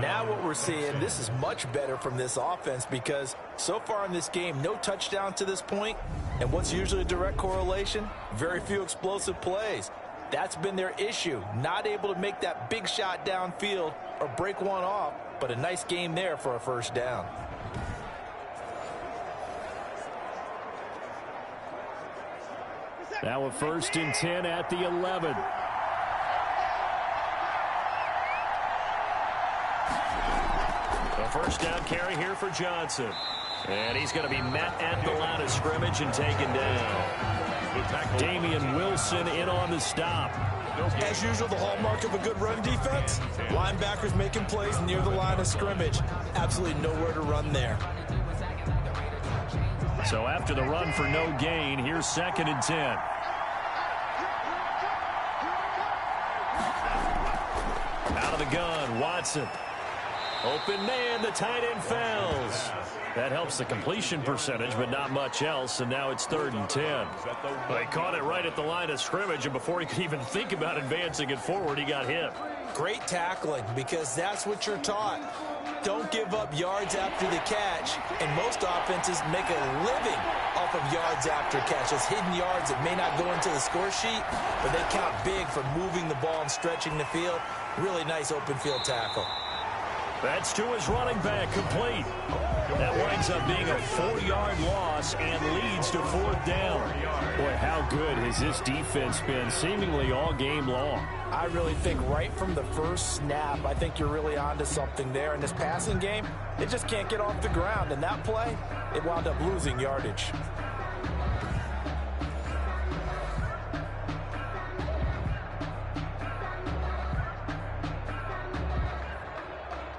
Now what we're seeing, this is much better from this offense because so far in this game, no touchdown to this point. And what's usually a direct correlation? Very few explosive plays. That's been their issue. Not able to make that big shot downfield or break one off, but a nice game there for a 1st down. Now a 1st and 10 at the 11. A 1st down carry here for Johnson. And he's going to be met at the line of scrimmage and taken down. Damian Wilson in on the stop. As usual, the hallmark of a good run defense, linebackers making plays near the line of scrimmage. Absolutely nowhere to run there. So after the run for no gain, here's 2nd and 10. Out of the gun, Watson. Open man, the tight end fails. That helps the completion percentage, but not much else, and now it's 3rd and 10. They caught it right at the line of scrimmage, and before he could even think about advancing it forward, he got hit. Great tackling, because that's what you're taught. Don't give up yards after the catch, and most offenses make a living off of yards after catch. Those hidden yards that may not go into the score sheet, but they count big for moving the ball and stretching the field. Really nice open field tackle. That's to his running back, complete. That winds up being a 4-yard loss and leads to 4th down. Boy, how good has this defense been seemingly all game long? I really think right from the first snap, I think you're really onto something there. In this passing game, it just can't get off the ground. And that play, it wound up losing yardage.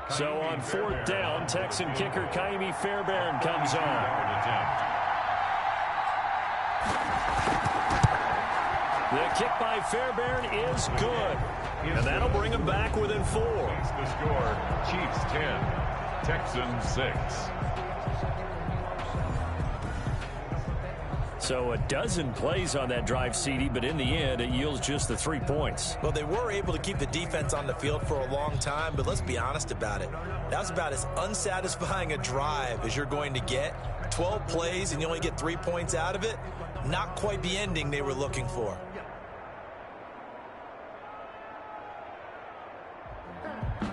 So on 4th down, Texan kicker Kaimi Fairbairn comes on. The kick by Fairbairn is good. And that'll bring him back within 4. The score, Chiefs 10, Texans 6. So a dozen plays on that drive, CD, but in the end, it yields just the 3 points. Well, they were able to keep the defense on the field for a long time, but let's be honest about it. That was about as unsatisfying a drive as you're going to get. 12 plays and you only get 3 points out of it. Not quite the ending they were looking for.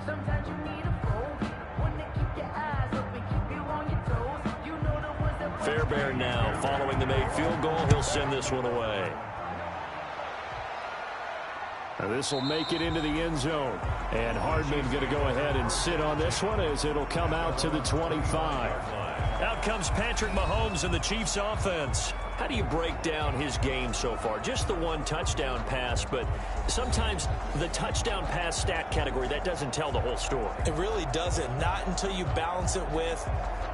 Sometimes you need a phone, one to keep your eyes open, keep you on your toes. You know the ones that... Fairbairn now following the made field goal. He'll send this one away. This will make it into the end zone. And Hardman going to go ahead and sit on this one as it'll come out to the 25. Out comes Patrick Mahomes and the Chiefs offense. How do you break down his game so far? Just the 1 touchdown pass, but sometimes the touchdown pass stat category, that doesn't tell the whole story. It really doesn't. Not until you balance it with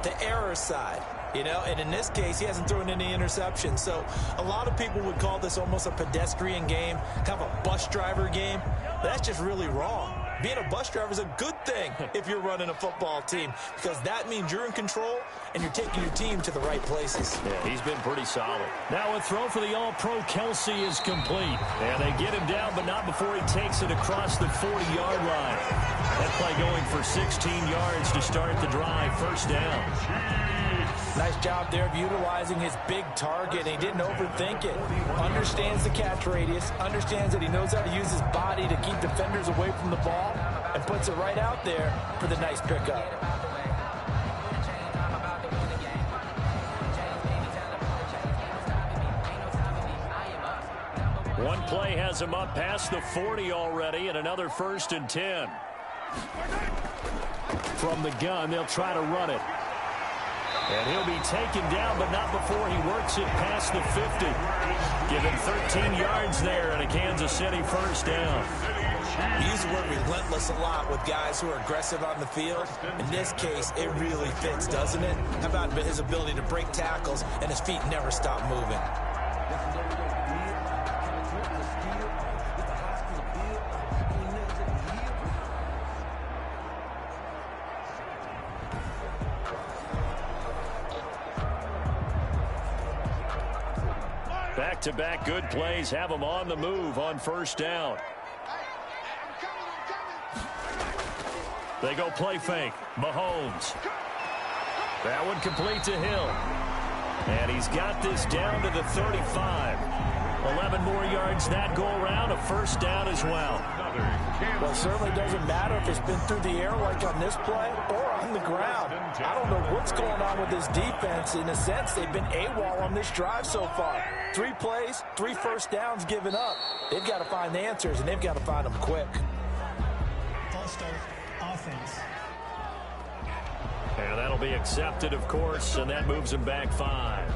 the error side. You know, and in this case, he hasn't thrown any interceptions. So a lot of people would call this almost a pedestrian game, kind of a bus driver game. But that's just really wrong. Being a bus driver is a good thing if you're running a football team, because that means you're in control and you're taking your team to the right places. Yeah, he's been pretty solid. Now a throw for the All-Pro Kelsey is complete. And they get him down, but not before he takes it across the 40-yard line. That play going for 16 yards to start the drive. 1st down. Nice job there of utilizing his big target. He didn't overthink it. Understands the catch radius. Understands that he knows how to use his body to keep defenders away from the ball. And puts it right out there for the nice pickup. One play has him up past the 40 already, and another 1st and 10. From the gun, they'll try to run it. And he'll be taken down, but not before he works it past the 50. Give him 13 yards there and a Kansas City 1st down. We use the word relentless a lot with guys who are aggressive on the field. In this case, it really fits, doesn't it? How about his ability to break tackles and his feet never stop moving? Back-to-back good plays have them on the move on 1st down. They go play fake. Mahomes. That one complete to Hill. And he's got this down to the 35. 11 more yards that go around. A 1st down as well. Well, it certainly doesn't matter if it's been through the air like on this play or on the ground. I don't know what's going on with this defense. In a sense, they've been AWOL on this drive so far. 3 plays, 3 1st downs given up. They've got to find the answers, and they've got to find them quick. False start, offense. And that'll be accepted, of course, and that moves him back 5.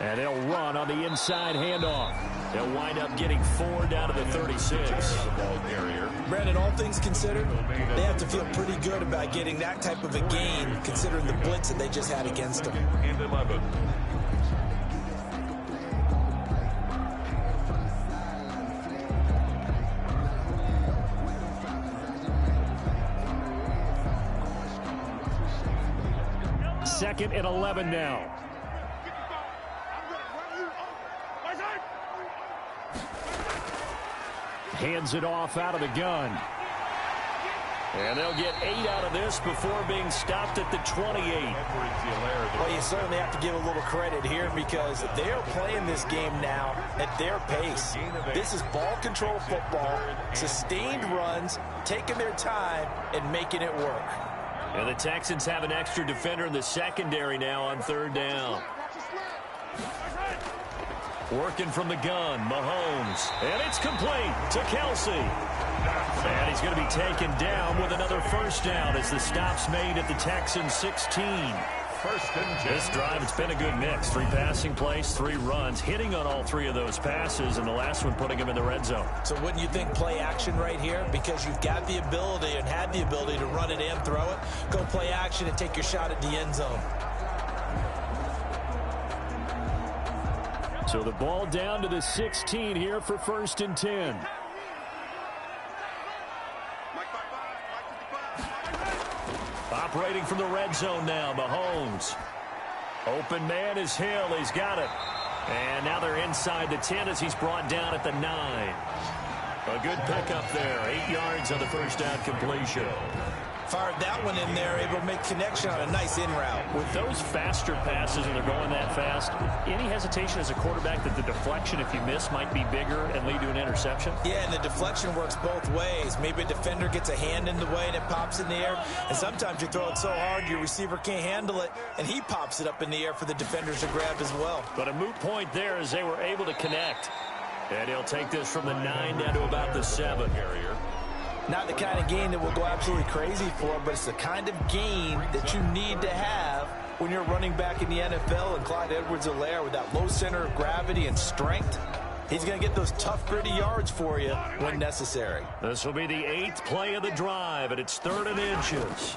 And they'll run on the inside handoff. They'll wind up getting 4 down to the 36. Brandon, all things considered, they have to feel pretty good about getting that type of a gain, considering the blitz that they just had against them. And 11. Second and 11 now. Hands it off out of the gun. And they'll get 8 out of this before being stopped at the 28. Well, you certainly have to give a little credit here because they are playing this game now at their pace. This is ball control football, sustained runs, taking their time, and making it work. And the Texans have an extra defender in the secondary now on 3rd down. Working from the gun, Mahomes. And it's complete to Kelsey. And he's going to be taken down with another first down as the stop's made at the Texans 16. First and 10. This drive, it's been a good mix. 3 passing plays, 3 runs, hitting on all 3 of those passes, and the last one putting him in the red zone. So wouldn't you think play action right here? Because you've got the ability and had the ability to run it and throw it. Go play action and take your shot at the end zone. So the ball down to the 16 here for 1st and 10. Operating from the red zone now, Mahomes. Open man is Hill. He's got it. And now they're inside the 10 as he's brought down at the 9. A good pickup there. 8 yards on the first down completion. Fired that one in there, able to make connection on a nice in route. With those faster passes and they're going that fast, any hesitation as a quarterback that the deflection, if you miss, might be bigger and lead to an interception? Yeah, and the deflection works both ways. Maybe a defender gets a hand in the way and it pops in the air. And sometimes you throw it so hard your receiver can't handle it, and he pops it up in the air for the defenders to grab as well. But a moot point there as they were able to connect. And he'll take this from the 9 down to about the 7 area. Not the kind of gain that we'll go absolutely crazy for, but it's the kind of gain that you need to have when you're running back in the NFL. And Clyde Edwards-Helaire, with that low center of gravity and strength, he's going to get those tough, gritty yards for you when necessary. This will be the 8th play of the drive, and it's 3rd and inches.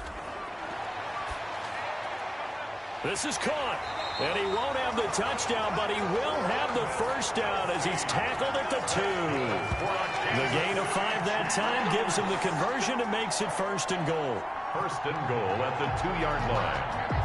This is caught, and he won't have the touchdown, but he will have the first down as he's tackled at the 2. The gain of 5 that time gives him the conversion and makes it 1st and goal. 1st and goal at the 2-yard line.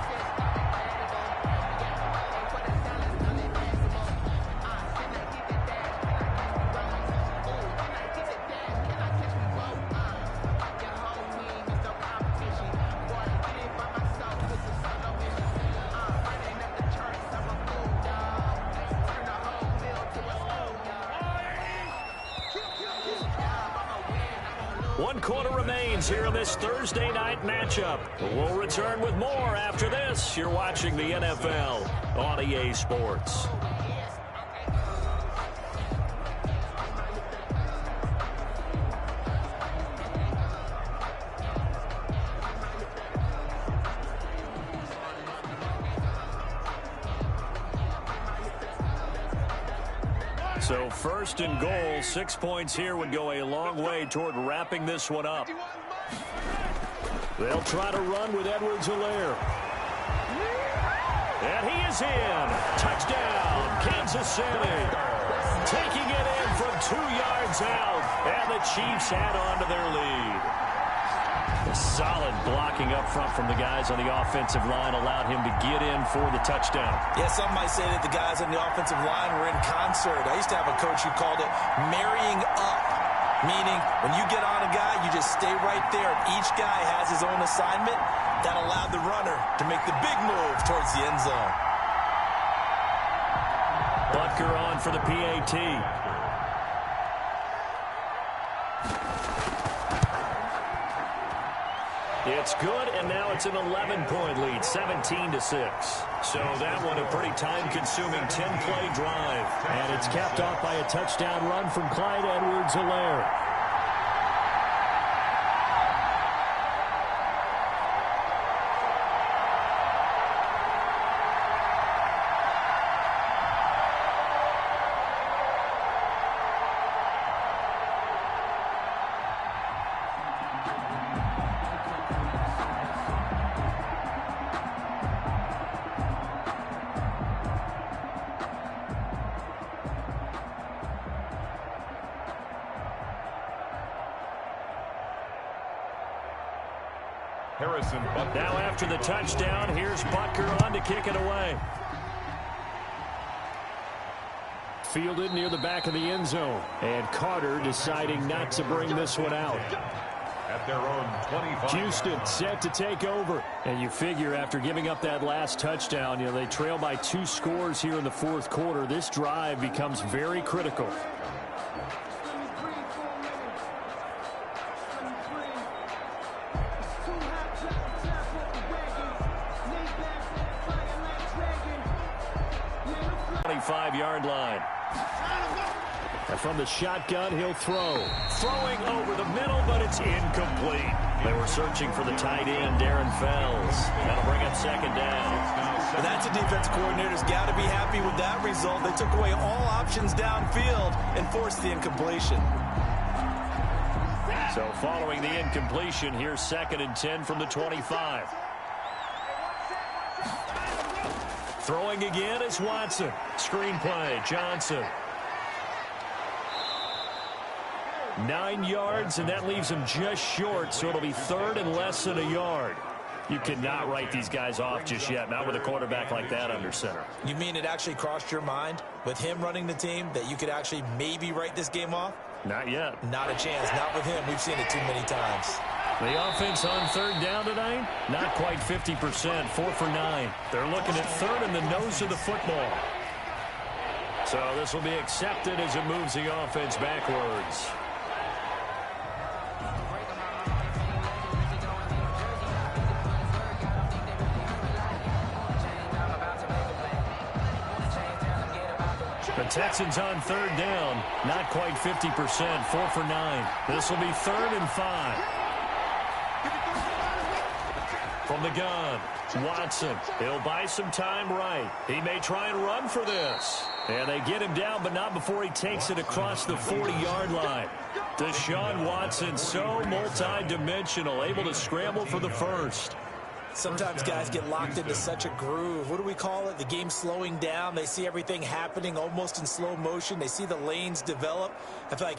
Here in this Thursday night matchup. We'll return with more after this. You're watching the NFL on EA Sports. So 1st and goal, 6 points here would go a long way toward wrapping this one up. They'll try to run with Edwards-Helaire. And he is in. Touchdown, Kansas City. Taking it in from 2 yards out. And the Chiefs add on to their lead. A solid blocking up front from the guys on the offensive line allowed him to get in for the touchdown. Yeah, some might say that the guys on the offensive line were in concert. I used to have a coach who called it marrying up, meaning when you get on a guy, you just stay right there. Each guy has his own assignment. That allowed the runner to make the big move towards the end zone. Butker on for the PAT. It's good, and now it's an 11-point lead, 17-6. So that one a pretty time-consuming 10-play drive. And it's capped off by a touchdown run from Clyde Edwards-Helaire. Harrison Butker. Now after the touchdown, here's Butker on to kick it away. Fielded near the back of the end zone. And Carter deciding not to bring this one out. At their own 25. Houston set to take over. And you figure after giving up that last touchdown, they trail by 2 scores here in the fourth quarter. This drive becomes very critical. Five-yard line. And from the shotgun, he'll throw. Throwing over the middle, but it's incomplete. They were searching for the tight end, Darren Fells. That'll bring up second down. And that's a defense coordinator's got to be happy with that result. They took away all options downfield and forced the incompletion. So following the incompletion, here's 2nd and 10 from the 25. Throwing again is Watson. Screen play, Johnson. 9 yards, and that leaves him just short, so it'll be 3rd and less than a yard. You cannot write these guys off just yet, not with a quarterback like that under center. You mean it actually crossed your mind with him running the team that you could actually maybe write this game off? Not yet. Not a chance. Not with him. We've seen it too many times. The offense on 3rd down tonight, not quite 50%, 4 for 9. They're looking at 3rd in the nose of the football. So this will be accepted as it moves the offense backwards. The Texans on 3rd down, not quite 50%, 4 for 9. This will be 3rd and 5. From the gun, Watson. He'll buy some time right. He may try and run for this. And they get him down, but not before he takes it across the 40-yard line. Deshaun Watson, so multi-dimensional, able to scramble for the first. Sometimes guys get locked into such a groove. What do we call it? The game slowing down. They see everything happening almost in slow motion. They see the lanes develop. I feel like